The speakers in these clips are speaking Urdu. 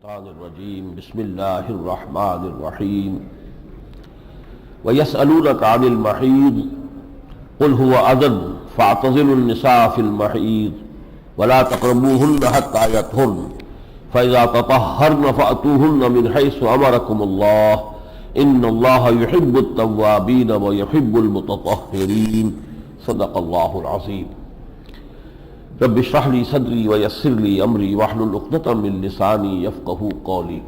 الشیطان الرجیم بسم اللہ الرحمن الرحیم وَيَسْأَلُونَكَ عَنِ الْمَحِيضِ قُلْ هُوَ أَذًى فَاعْتَزِلُوا النِّسَاءَ فِي الْمَحِيضِ وَلَا تَقْرَبُوهُنَّ حَتَّى يَطْهُرْنَ فَإِذَا تَطَهَّرْنَ فَأْتُوهُنَّ مِنْ حَيْثُ أَمَرَكُمُ اللَّهُ إِنَّ اللَّهَ يُحِبُّ التَّوَّابِينَ وَيُحِبُّ الْمُتَطَهِّرِينَ صدق اللہ العظیم۔ رب اشرح لی صدری ویسر لی امری واحلل عقدۃ من لسانی یفقہوا قولی۔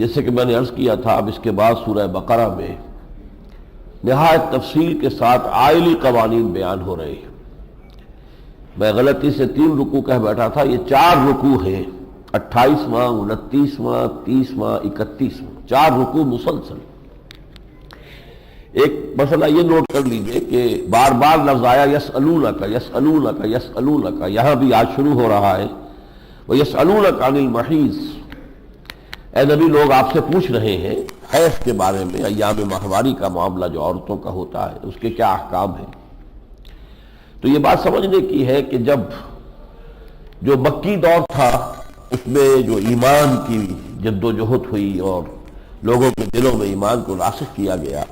جیسے کہ میں نے عرض کیا تھا، اب اس کے بعد سورہ بقرہ میں نہایت تفصیل کے ساتھ عائلی قوانین بیان ہو رہے ہیں۔ میں غلطی سے 3 رکوع کہہ بیٹھا تھا، یہ 4 رکوع ہیں، 28واں، 29واں، 30واں، 31واں، 4 رکوع مسلسل۔ ایک مسئلہ یہ نوٹ کر لیجئے کہ بار بار لفظ آیا یسألونک یسألونک یسألونک، یہاں بھی آج شروع ہو رہا ہے وَيَسْأَلُونَكَ عَنِ الْمَحِيضِ۔ اے نبی، لوگ آپ سے پوچھ رہے ہیں حیض کے بارے میں، ایام ماہواری کا معاملہ جو عورتوں کا ہوتا ہے اس کے کیا احکام ہیں۔ تو یہ بات سمجھنے کی ہے کہ جب جو مکی دور تھا اس میں جو ایمان کی جد و جہد ہوئی اور لوگوں کے دلوں میں ایمان کو راسخ کیا گیا،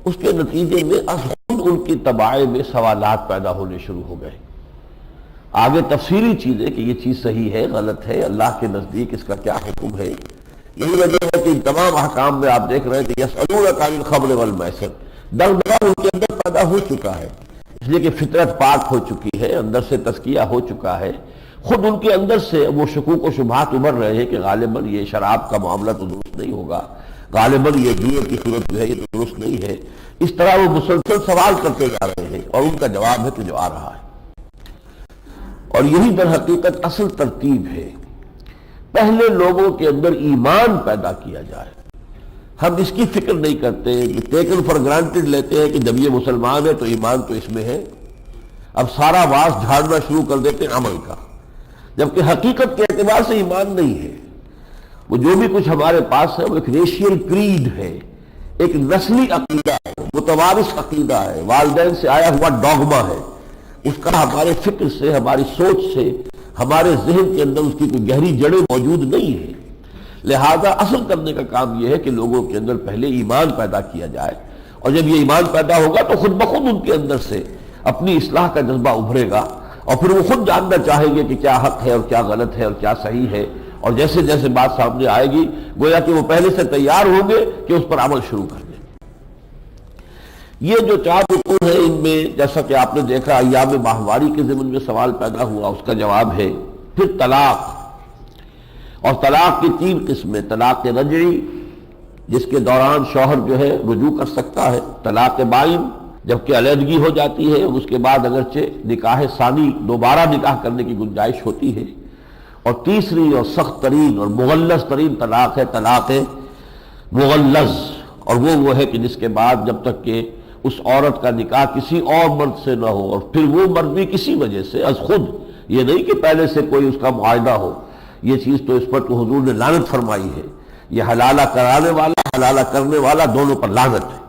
اس کے نتیجے میں از خود ان کی طباع میں سوالات پیدا ہونے شروع ہو گئے۔ آگے تفصیلی چیزیں کہ یہ چیز صحیح ہے، غلط ہے، اللہ کے نزدیک اس کا کیا حکم ہے۔ یہی وجہ ہے کہ ان تمام احکام میں آپ دیکھ رہے ہیں کہ یسألونک عن الخمر والمیسر، دغدغہ ان کے اندر پیدا ہو چکا ہے، اس لیے کہ فطرت پاک ہو چکی ہے، اندر سے تزکیہ ہو چکا ہے، خود ان کے اندر سے وہ شکوک و شبہات ابھر رہے ہیں کہ غالباً یہ شراب کا معاملہ تو درست نہیں ہوگا، غالباً یہ جوئے کی صورت جو ہے یہ تو درست نہیں ہے۔ اس طرح وہ مسلسل سوال کرتے جا رہے ہیں اور ان کا جواب ہے کہ جو آ رہا ہے۔ اور یہی در حقیقت اصل ترتیب ہے، پہلے لوگوں کے اندر ایمان پیدا کیا جائے۔ ہم اس کی فکر نہیں کرتے، ٹیکن فار گرانٹڈ لیتے ہیں کہ جب یہ مسلمان ہے تو ایمان تو اس میں ہے، اب سارا واس جھاڑنا شروع کر دیتے ہیں عمل کا، جبکہ حقیقت کے اعتبار سے ایمان نہیں ہے۔ وہ جو بھی کچھ ہمارے پاس ہے وہ ایک ریشیل کریڈ ہے، ایک نسلی عقیدہ ہے، متوارث عقیدہ ہے، والدین سے آیا ہوا ڈوگما ہے، اس کا ہمارے فکر سے، ہماری سوچ سے، ہمارے ذہن کے اندر اس کی کوئی گہری جڑیں موجود نہیں ہے۔ لہذا اصل کرنے کا کام یہ ہے کہ لوگوں کے اندر پہلے ایمان پیدا کیا جائے، اور جب یہ ایمان پیدا ہوگا تو خود بخود ان کے اندر سے اپنی اصلاح کا جذبہ ابھرے گا، اور پھر وہ خود جاننا چاہیں گے کہ کیا حق ہے اور کیا غلط ہے اور کیا صحیح ہے، اور جیسے جیسے بات سامنے آئے گی گویا کہ وہ پہلے سے تیار ہوں گے کہ اس پر عمل شروع کر دیں۔ یہ جو 4 رکوع ہیں، ان میں جیسا کہ آپ نے دیکھا ایام ماہواری کے ضمن میں سوال پیدا ہوا، اس کا جواب ہے۔ پھر طلاق، اور طلاق کی 3 قسمیں، طلاق رجعی جس کے دوران شوہر جو ہے رجوع کر سکتا ہے، طلاق بائن جبکہ علیحدگی ہو جاتی ہے اور اس کے بعد اگرچہ نکاح ثانی دوبارہ نکاح کرنے کی گنجائش ہوتی ہے، اور تیسری اور سخت ترین اور مغلظ ترین طلاق ہے طلاق مغلظ، اور وہ ہے کہ جس کے بعد جب تک کہ اس عورت کا نکاح کسی اور مرد سے نہ ہو، اور پھر وہ مرد بھی کسی وجہ سے از خود، یہ نہیں کہ پہلے سے کوئی اس کا معاہدہ ہو، یہ چیز تو اس پر تو حضور نے لعنت فرمائی ہے، یہ حلالہ کرانے والا حلالہ کرنے والا دونوں پر لعنت ہے۔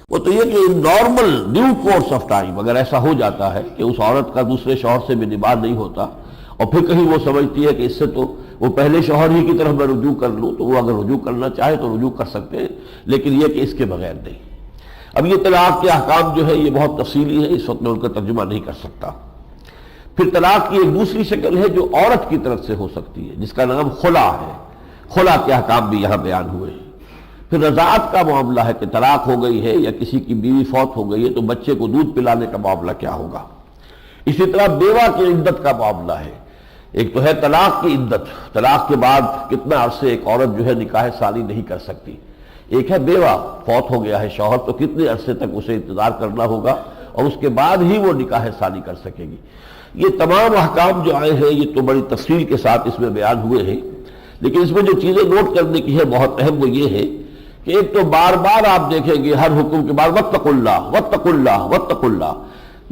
وہ تو یہ کہ normal due course of time اگر ایسا ہو جاتا ہے کہ اس عورت کا دوسرے شوہر سے بھی نباہ نہیں ہوتا، اور پھر کہیں وہ سمجھتی ہے کہ اس سے تو وہ پہلے شوہر ہی کی طرف میں رجوع کر لوں، تو وہ اگر رجوع کرنا چاہے تو رجوع کر سکتے ہیں، لیکن یہ کہ اس کے بغیر نہیں۔ اب یہ طلاق کے احکام جو ہے یہ بہت تفصیلی ہے، اس وقت میں ان کا ترجمہ نہیں کر سکتا۔ پھر طلاق کی ایک دوسری شکل ہے جو عورت کی طرف سے ہو سکتی ہے، جس کا نام خلا ہے۔ خلا کے احکام بھی یہاں بیان ہوئے ہیں۔ پھر رضاعت کا معاملہ ہے کہ طلاق ہو گئی ہے یا کسی کی بیوی فوت ہو گئی ہے تو بچے کو دودھ پلانے کا معاملہ کیا ہوگا۔ اسی طرح بیوہ کی عدت کا معاملہ ہے، ایک تو ہے طلاق کی عدت، طلاق کے بعد کتنا عرصے ایک عورت جو ہے نکاح ثانی نہیں کر سکتی، ایک ہے بیوہ، فوت ہو گیا ہے شوہر تو کتنے عرصے تک اسے انتظار کرنا ہوگا اور اس کے بعد ہی وہ نکاح ثانی کر سکے گی۔ یہ تمام احکام جو آئے ہیں یہ تو بڑی تفصیل کے ساتھ اس میں بیان ہوئے ہیں، لیکن اس میں جو چیزیں نوٹ کرنے کی ہے بہت اہم وہ یہ ہے کہ ایک تو بار بار آپ دیکھیں گے ہر حکم کے بعد واتقوا اللہ واتقوا اللہ واتقوا اللہ،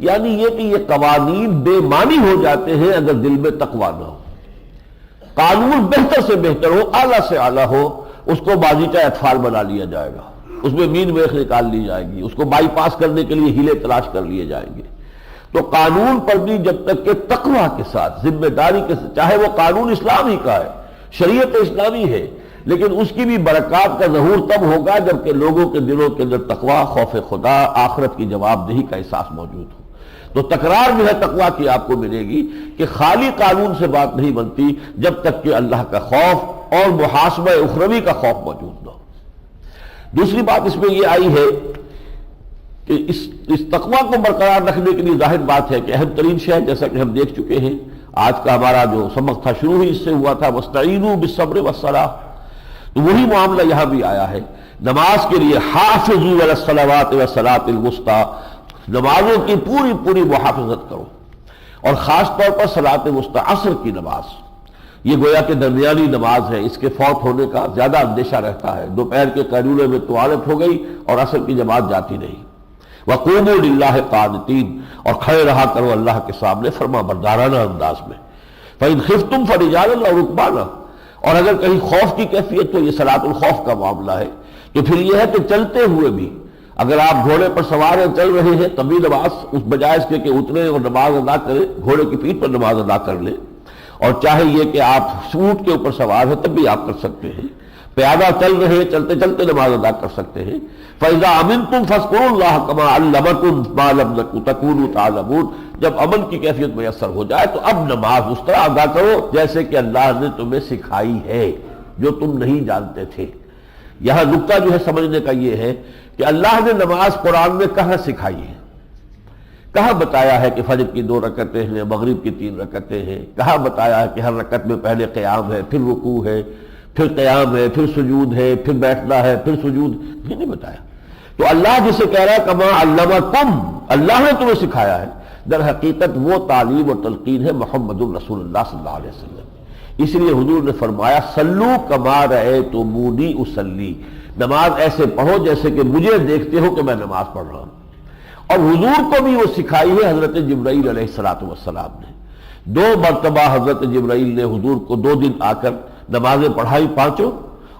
یعنی یہ کہ یہ قوانین بے معنی ہو جاتے ہیں اگر دل میں تقویٰ نہ ہو۔ قانون بہتر سے بہتر ہو، اعلیٰ سے اعلیٰ ہو، اس کو بازیچہ اطفال بنا لیا جائے گا، اس میں مین میخ نکال لی جائے گی، اس کو بائی پاس کرنے کے لیے ہیلے تلاش کر لیے جائیں گے۔ تو قانون پر بھی جب تک کہ تقویٰ کے ساتھ، ذمہ داری کے ساتھ، چاہے وہ قانون اسلام ہی کا ہے، شریعت اسلامی ہے، لیکن اس کی بھی برکات کا ظہور تب ہوگا جبکہ لوگوں کے دلوں کے اندر تقویٰ، خوف خدا، آخرت کی جواب دہی کا احساس موجود ہو۔ تو تکرار جو ہے تقویٰ کی آپ کو ملے گی کہ خالی قانون سے بات نہیں بنتی جب تک کہ اللہ کا خوف اور محاسبہ اخروی کا خوف موجود نہ ہو۔ دوسری بات اس میں یہ آئی ہے کہ اس تقویٰ کو برقرار رکھنے کے لیے ظاہر بات ہے کہ اہم ترین شے جیسا کہ ہم دیکھ چکے ہیں، آج کا ہمارا جو سبق تھا شروع ہی اس سے ہوا تھا وَاسْتَعِینُوا بِالصَّبْرِ وَالصَّلَاةِ، تو وہی معاملہ یہاں بھی آیا ہے۔ نماز کے لیے حافظوا علی الصلوات والصلاۃ الوسطی، نمازوں کی پوری پوری محافظت کرو، اور خاص طور پر صلاۃ وسطی عصر کی نماز، یہ گویا کہ درمیانی نماز ہے، اس کے فوت ہونے کا زیادہ اندیشہ رہتا ہے، دوپہر کے قیلولے میں طوالت ہو گئی اور عصر کی جماعت جاتی نہیں۔ وَقُومُوا لِلَّهِ قَانِتِينَ، اور کھڑے رہا کرو اللہ کے سامنے فرما بردارانہ انداز میں۔ فَإِنْ خِفْتُمْ فَرِجَالًا أَوْ رُكْبَانًا، اور اگر کہیں خوف کی کیفیت تو یہ صلاۃ الخوف کا معاملہ ہے، تو پھر یہ ہے کہ چلتے ہوئے بھی اگر آپ گھوڑے پر سوار ہیں، چل رہے ہیں، تب بھی نماز اس بجائے اس کے کہ اترے اور نماز ادا کریں، گھوڑے کی پیٹھ پر نماز ادا کر لیں، اور چاہے یہ کہ آپ اونٹ کے اوپر سوار ہیں تب بھی آپ کر سکتے ہیں، پیادہ چل رہے ہیں، چلتے چلتے نماز ادا کر سکتے ہیں۔ فَإِذَا أَمِنْتُمْ فَاذْكُرُوا اللَّهَ كَمَا عَلَّمَكُمْ مَا لَمْ تَكُونُوا تَعْلَمُونَ، جب امن کی کیفیت میسر ہو جائے تو اب نماز اس طرح ادا کرو جیسے کہ اللہ نے تمہیں سکھائی ہے، جو تم نہیں جانتے تھے۔ یہاں نکتہ جو ہے سمجھنے کا یہ ہے کہ اللہ نے نماز قرآن میں کہاں سکھائی ہے، کہاں بتایا ہے کہ فجر کی 2 رکعتیں ہیں، مغرب کی 3 رکعتیں ہیں، کہاں بتایا ہے کہ ہر رکعت میں پہلے قیام ہے، پھر رکوع ہے، پھر قیام ہے، پھر سجود ہے، پھر بیٹھنا ہے، پھر سجود، یہ نہیں بتایا۔ تو اللہ جسے کہہ رہا ہے کما علمکم، اللہ نے تمہیں سکھایا ہے، در حقیقت وہ تعلیم اور تلقین ہے محمد الرسول اللہ صلی اللہ علیہ وسلم۔ اس لیے حضور نے فرمایا صلو کما رأیتمونی اصلی، نماز ایسے پڑھو جیسے کہ مجھے دیکھتے ہو کہ میں نماز پڑھ رہا ہوں۔ اور حضور کو بھی وہ سکھائی ہے حضرت جبرائیل علیہ السلام نے۔ 2 مرتبہ حضرت جبرائیل نے حضور کو 2 دن آ کر نمازیں پڑھائی 5،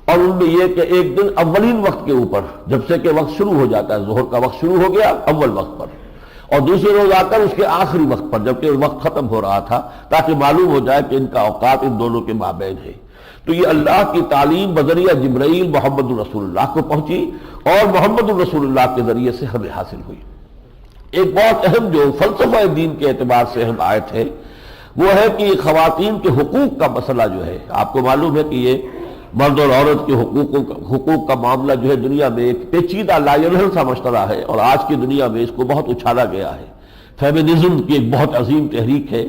اور ان میں یہ کہ ایک دن اولین وقت کے اوپر، جب سے کہ وقت شروع ہو جاتا ہے، ظہر کا وقت شروع ہو گیا اول وقت پر، اور دوسرے روز آ کر اس کے آخری وقت پر جبکہ وقت ختم ہو رہا تھا، تاکہ معلوم ہو جائے کہ ان کا اوقات ان دونوں کے مابین ہے۔ تو یہ اللہ کی تعلیم بذریعہ جبرائیل محمد الرسول اللہ کو پہنچی اور محمد الرسول اللہ کے ذریعے سے ہمیں حاصل ہوئی۔ ایک بہت اہم جو فلسفہ دین کے اعتبار سے اہم آیت ہے وہ ہے کہ خواتین کے حقوق کا مسئلہ جو ہے، آپ کو معلوم ہے کہ یہ مرد اور عورت کے حقوق کا معاملہ جو ہے دنیا میں ایک پیچیدہ لا ینحل سا مسئلہ ہے، اور آج کی دنیا میں اس کو بہت اچھالا گیا ہے۔ فیمنزم کی ایک بہت عظیم تحریک ہے،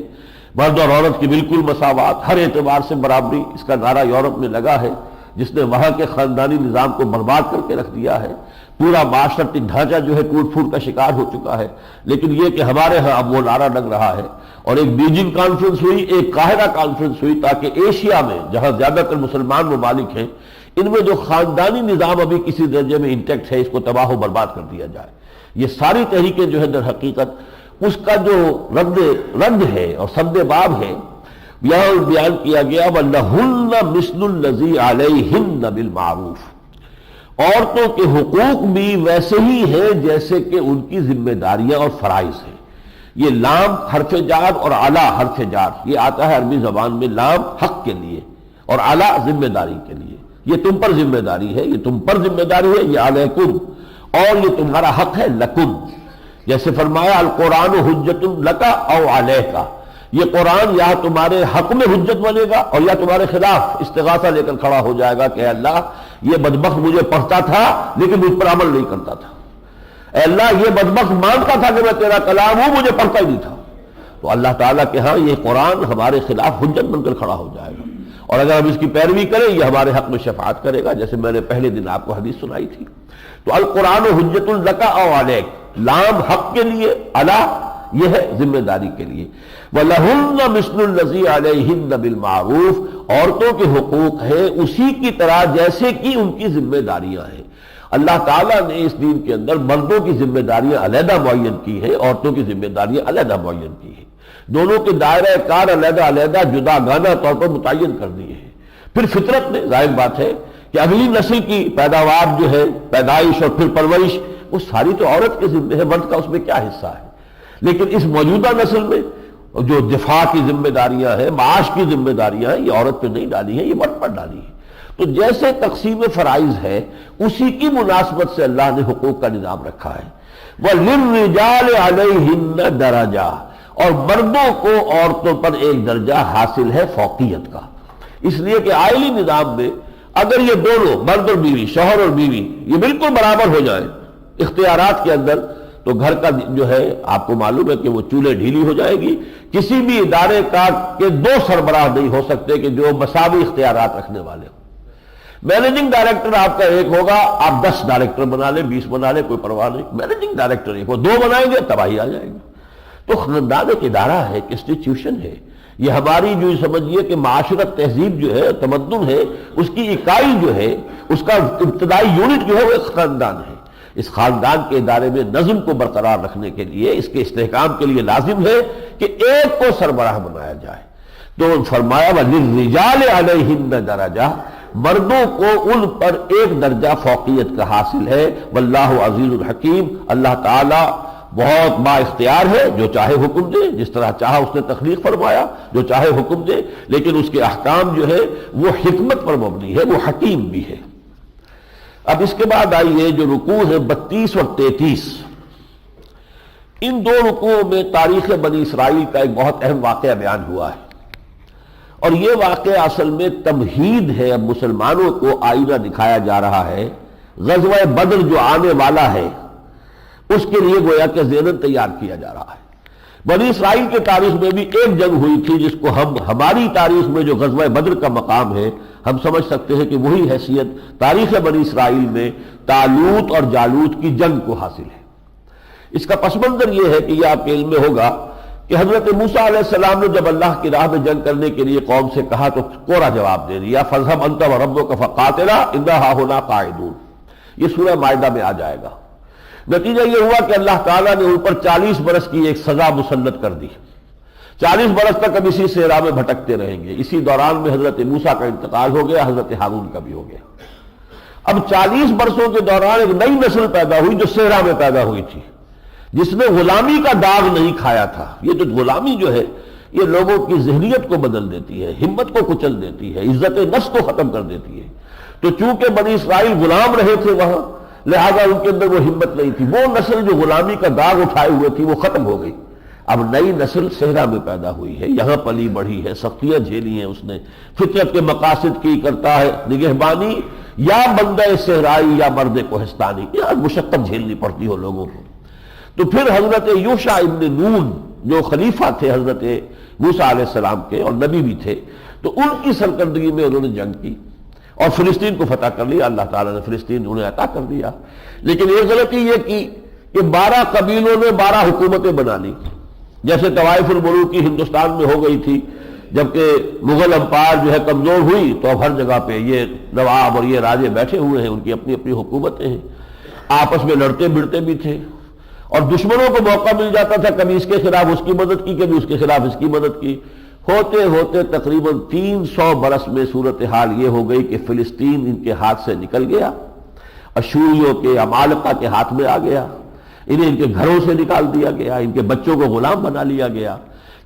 مرد اور عورت کی بالکل مساوات، ہر اعتبار سے برابری، اس کا نعرہ یورپ میں لگا ہے، جس نے وہاں کے خاندانی نظام کو برباد کر کے رکھ دیا ہے۔ پورا معاشرتی ڈھانچہ جو ہے ٹوٹ پھوٹ کا شکار ہو چکا ہے، لیکن یہ کہ ہمارے ہاں اب وہ نعرہ لگ رہا ہے، اور ایک بیجنگ کانفرنس ہوئی، ایک قاہرہ کانفرنس ہوئی، تاکہ ایشیا میں جہاں زیادہ تر مسلمان ممالک ہیں، ان میں جو خاندانی نظام ابھی کسی درجے میں انٹیکٹ ہے، اس کو تباہ و برباد کر دیا جائے۔ یہ ساری تحریکیں جو ہے در حقیقت اس کا جو رد ہے اور سد باب ہے، یہاں بیان کیا گیا وَلَهُنَّ مِثْلُ الَّذِي عَلَيْهِنَّ بِالْمَعْرُوفِ، عورتوں کے حقوق بھی ویسے ہی ہیں جیسے کہ ان کی ذمہ داریاں اور فرائض ہیں۔ یہ لام حرف جار اور علا حرف جار، یہ آتا ہے عربی زبان میں، لام حق کے لیے اور علا ذمہ داری کے لیے۔ یہ تم پر ذمہ داری ہے، یہ تم پر ذمہ داری ہے، یہ علیکم، اور یہ تمہارا حق ہے لکم۔ جیسے فرمایا القرآن حجت لک او علیک، یہ قرآن یا تمہارے حق میں حجت بنے گا اور یا تمہارے خلاف استغاثہ لے کر کھڑا ہو جائے گا کہ اے اللہ یہ بدبخت مجھے پڑھتا تھا لیکن مجھ پر عمل نہیں کرتا تھا، اے اللہ یہ بدبخت مانتا تھا کہ میں تیرا کلام ہوں، مجھے پڑھتا ہی نہیں تھا۔ تو اللہ تعالیٰ کے ہاں یہ قرآن ہمارے خلاف حجت بن کر کھڑا ہو جائے گا، اور اگر ہم اس کی پیروی کریں یہ ہمارے حق میں شفاعت کرے گا، جیسے میں نے پہلے دن آپ کو حدیث سنائی تھی۔ تو القرآن حجت لک او علیک، لام حق کے لیے، علا یہ ہے ذمہ داری کے لیے۔ وَلَهُنَّ مِثْلُ الَّذِي عَلَيْهِنَّ بِالْمَعْرُوفِ، عورتوں کے حقوق ہے اسی کی طرح جیسے کہ ان کی ذمہ داریاں ہیں۔ اللہ تعالیٰ نے اس دین کے اندر مردوں کی ذمہ داریاں علیحدہ معین کی ہیں، عورتوں کی ذمہ داریاں علیحدہ معین کی ہیں، دونوں کے دائرہ کار علیحدہ علیحدہ جدا گانا طور پر متعین کر دیے ہیں۔ پھر فطرت نے، ظاہر بات ہے کہ اگلی نسل کی پیداوار جو ہے، پیدائش اور پھر پرورش، وہ ساری تو عورت کے ذمہ ہے، مرد کا اس میں کیا حصہ ہے؟ لیکن اس موجودہ نسل میں جو دفاع کی ذمہ داریاں ہیں، معاش کی ذمہ داریاں ہیں، یہ عورت پہ نہیں ڈالی ہیں، یہ مرد پر ڈالی ہیں۔ تو جیسے تقسیم فرائض ہے اسی کی مناسبت سے اللہ نے حقوق کا نظام رکھا ہے۔ وَلِلرِّجَالِ عَلَيْهِنَّ دَرَجَةٌ، اور مردوں کو عورتوں پر ایک درجہ حاصل ہے فوقیت کا، اس لیے کہ آئلی نظام میں اگر یہ دونوں مرد اور بیوی، شوہر اور بیوی، یہ بالکل برابر ہو جائیں اختیارات کے اندر، تو گھر کا جو ہے آپ کو معلوم ہے کہ وہ چولہے ڈھیلی ہو جائے گی۔ کسی بھی ادارے کا کے دو سربراہ نہیں ہو سکتے کہ جو مساوی اختیارات رکھنے والے ہوں۔ مینیجنگ ڈائریکٹر آپ کا ایک ہوگا، آپ 10 ڈائریکٹر بنا لیں، 20 بنا لیں، کوئی پرواہ نہیں۔ مینیجنگ ڈائریکٹر ایک ہو، 2 بنائیں گے تباہی آ جائے گی۔ تو خاندان ایک ادارہ ہے، ایک انسٹیٹیوشن ہے۔ یہ ہماری جو سمجھیے کہ معاشرت، تہذیب جو ہے، تمدن ہے، اس کی اکائی جو ہے، اس کا ابتدائی یونٹ جو ہے وہ ایک خاندان ہے۔ اس خاندان کے ادارے میں نظم کو برقرار رکھنے کے لیے، اس کے استحکام کے لیے لازم ہے کہ ایک کو سربراہ بنایا جائے۔ تو فرمایا وَلِلرِّجَالِ عَلَيْهِنَّ دَرَجَةٌ، مردوں کو ان پر ایک درجہ فوقیت کا حاصل ہے۔ واللہ عزیز الحکیم، اللہ تعالی بہت با اختیار ہے، جو چاہے حکم دے، جس طرح چاہا اس نے تخلیق فرمایا، جو چاہے حکم دے، لیکن اس کے احکام جو ہے وہ حکمت پر مبنی ہے، وہ حکیم بھی ہے۔ اب اس کے بعد آئیے جو رکوع ہے 32 اور 33، ان دو رکوعوں میں تاریخ بنی اسرائیل کا ایک بہت اہم واقعہ بیان ہوا ہے، اور یہ واقعہ اصل میں تمہید ہے۔ اب مسلمانوں کو آئینہ دکھایا جا رہا ہے، غزوہ بدر جو آنے والا ہے اس کے لیے گویا کہ ذہناً تیار کیا جا رہا ہے۔ بنی اسرائیل کے تاریخ میں بھی ایک جنگ ہوئی تھی جس کو ہماری تاریخ میں جو غزوہ بدر کا مقام ہے، ہم سمجھ سکتے ہیں کہ وہی حیثیت تاریخ بنی اسرائیل میں طالوت اور جالوت کی جنگ کو حاصل ہے۔ اس کا پس منظر یہ ہے کہ یہ آپ کے علم میں ہوگا کہ حضرت موسیٰ علیہ السلام نے جب اللہ کی راہ میں جنگ کرنے کے لیے قوم سے کہا تو کوڑا جواب دے دیا، فَاذْهَبْ أَنْتَ وَرَبُّكَ فَقَاتِلَا إِنَّا هَاهُنَا قَاعِدُونَ۔ یہ سورہ مائدہ میں آ جائے گا۔ نتیجہ یہ ہوا کہ اللہ تعالیٰ نے ان پر 40 برس کی ایک سزا مسلط کر دی۔ 40 برس تک اب اسی صحرا میں بھٹکتے رہیں گے۔ اسی دوران میں حضرت موسیٰ کا انتقال ہو گیا، حضرت ہارون کا بھی ہو گیا۔ اب 40 برسوں کے دوران ایک نئی نسل پیدا ہوئی جو صحرا میں پیدا ہوئی تھی، جس نے غلامی کا داغ نہیں کھایا تھا۔ یہ جو غلامی جو ہے یہ لوگوں کی ذہنیت کو بدل دیتی ہے، ہمت کو کچل دیتی ہے، عزت نفس کو ختم کر دیتی ہے۔ تو چونکہ بنی اسرائیل غلام رہے تھے وہاں، لہذا ان کے اندر وہ ہمت نہیں تھی۔ وہ نسل جو غلامی کا داغ اٹھائے ہوئے تھی وہ ختم ہو گئی۔ اب نئی نسل صحرا میں پیدا ہوئی ہے، یہاں پلی بڑھی ہے، سختیاں جھیلی ہیں اس نے، فطرت کے مقاصد کی کرتا ہے نگہبانی، یا بندہ صحرائی یا مرد کوہستانی، یا مشقت جھیلنی پڑتی ہو لوگوں کو۔ تو پھر حضرت یوشع ابن نون جو خلیفہ تھے حضرت موسیٰ علیہ السلام کے اور نبی بھی تھے، تو ان کی سرکردگی میں انہوں نے جنگ کی اور فلسطین کو فتح کر لیا۔ اللہ تعالیٰ نے فلسطین انہیں عطا کر دیا۔ لیکن یہ غلطی یہ کی کہ 12 قبیلوں نے 12 حکومتیں بنا لی، جیسے طوائف الملوک کی ہندوستان میں ہو گئی تھی۔ جبکہ مغل امپائر جو ہے کمزور ہوئی تو اب ہر جگہ پہ یہ نواب اور یہ راجے بیٹھے ہوئے ہیں، ان کی اپنی اپنی حکومتیں ہیں، آپس میں لڑتے بڑتے بھی تھے، اور دشمنوں کو موقع مل جاتا تھا، کبھی اس کے خلاف اس کی مدد کی، کبھی اس کے خلاف اس کی مدد کی۔ ہوتے ہوتے تقریباً 300 برس میں صورتحال یہ ہو گئی کہ فلسطین ان کے ہاتھ سے نکل گیا، اشوریوں کے عمالقہ کے ہاتھ میں آ گیا، انہیں ان کے گھروں سے نکال دیا گیا، ان کے بچوں کو غلام بنا لیا گیا۔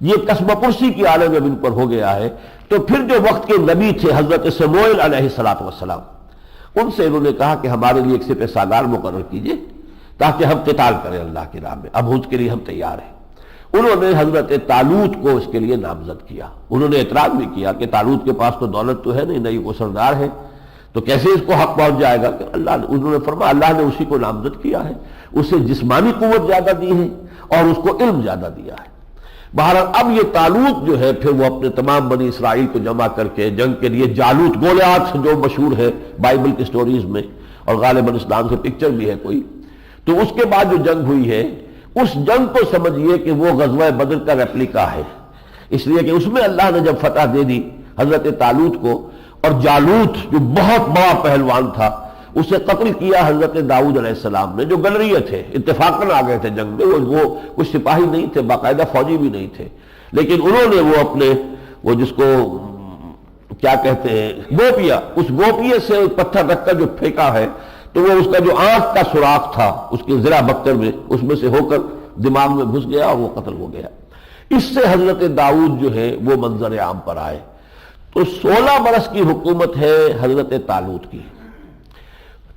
یہ قصبہ پرسی کی عالم اب ان پر ہو گیا ہے۔ تو پھر جو وقت کے نبی تھے حضرت سموئیل علیہ السلام، ان سے انہوں نے کہا کہ ہمارے لیے ایک سپہ سالار مقرر کیجئے تاکہ ہم قتال کریں اللہ کی راہ میں، اب اس کے لیے ہم تیار ہیں۔ انہوں نے حضرت طالوت کو اس کے لیے نامزد کیا۔ انہوں نے اعتراض بھی کیا کہ طالوت کے پاس تو دولت تو ہے نہیں، نہ ہی وہ سردار ہے، تو کیسے اس کو حق پہنچ جائے گا؟ کہ انہوں نے فرمایا اللہ نے اسی کو نامزد کیا ہے، اسے جسمانی قوت زیادہ دی ہے اور اس کو علم زیادہ دیا ہے۔ بہرحال اب یہ طالوت جو ہے پھر وہ اپنے تمام بنی اسرائیل کو جمع کر کے جنگ کے لیے جالوت، گولیات جو مشہور ہے بائبل کی سٹوریز میں، اور غالباً اسلام سے پکچر بھی ہے کوئی۔ تو اس کے بعد جو جنگ ہوئی ہے، اس جنگ کو سمجھیے کہ وہ غزوہ بدر کا ریپلیکا ہے، اس لیے کہ اس میں اللہ نے جب فتح دے دی حضرت طالوت کو، اور جالوت جو بہت بڑا پہلوان تھا اسے قتل کیا حضرت داؤد علیہ السلام نے، جو گلریے تھے، اتفاقاً آ گئے تھے جنگ میں، وہ کچھ سپاہی نہیں تھے، باقاعدہ فوجی بھی نہیں تھے، لیکن انہوں نے وہ اپنے وہ جس کو کیا کہتے ہیں گوپیا، اس گوپیے سے پتھر رکھ کر جو پھینکا ہے تو وہ اس کا جو آنکھ کا سوراخ تھا اس کے ذرا بکتر میں، اس میں سے ہو کر دماغ میں گھس گیا اور وہ قتل ہو گیا۔ اس سے حضرت داؤد جو ہے وہ منظر عام پر آئے۔ تو 16 برس کی حکومت ہے حضرت طالوت کی،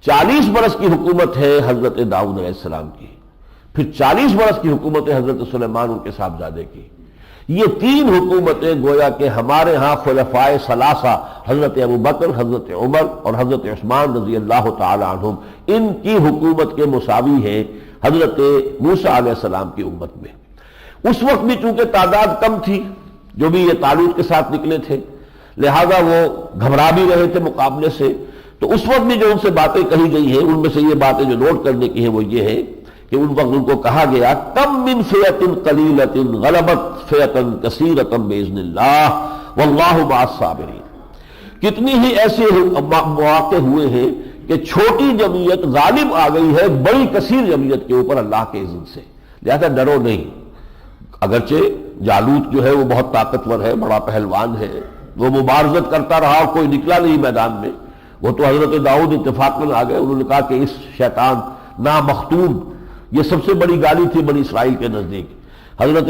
40 برس کی حکومت ہے حضرت داؤد علیہ السلام کی، پھر 40 برس کی حکومت ہے حضرت سلیمان ان کے صاحبزادے کی۔ یہ 3 حکومتیں گویا کہ ہمارے ہاں خلفائے ثلاثہ حضرت ابوبکر، حضرت عمر اور حضرت عثمان رضی اللہ تعالی عنہم، ان کی حکومت کے مساوی ہے حضرت موسیٰ علیہ السلام کی امت میں۔ اس وقت بھی چونکہ تعداد کم تھی جو بھی یہ طالوت کے ساتھ نکلے تھے، لہذا وہ گھبرا بھی رہے تھے مقابلے سے، تو اس وقت بھی جو ان سے باتیں کہی گئی ہیں ان میں سے یہ باتیں جو نوٹ کرنے کی ہیں وہ یہ ہے کہ ان وقت ان کو کہا گیا کم من فئۃ قلیلۃ غلبت فئۃ کثیرۃ باذن اللہ واللہ مع الصابرین۔ کتنی ہی ایسے مواقع ہوئے ہیں کہ چھوٹی جمعیت غالب آ گئی ہے بڑی کثیر جمعیت کے اوپر اللہ کے اذن سے، لہذا ڈرو نہیں۔ اگرچہ جالوت جو ہے وہ بہت طاقتور ہے، بڑا پہلوان ہے، وہ مبارزت کرتا رہا اور کوئی نکلا نہیں میدان میں، وہ تو حضرت داؤد اتفاقاً آ گئے، انہوں نے کہا کہ اس شیطان نامختوم، یہ سب سے بڑی گالی تھی بنی اسرائیل کے نزدیک۔ حضرت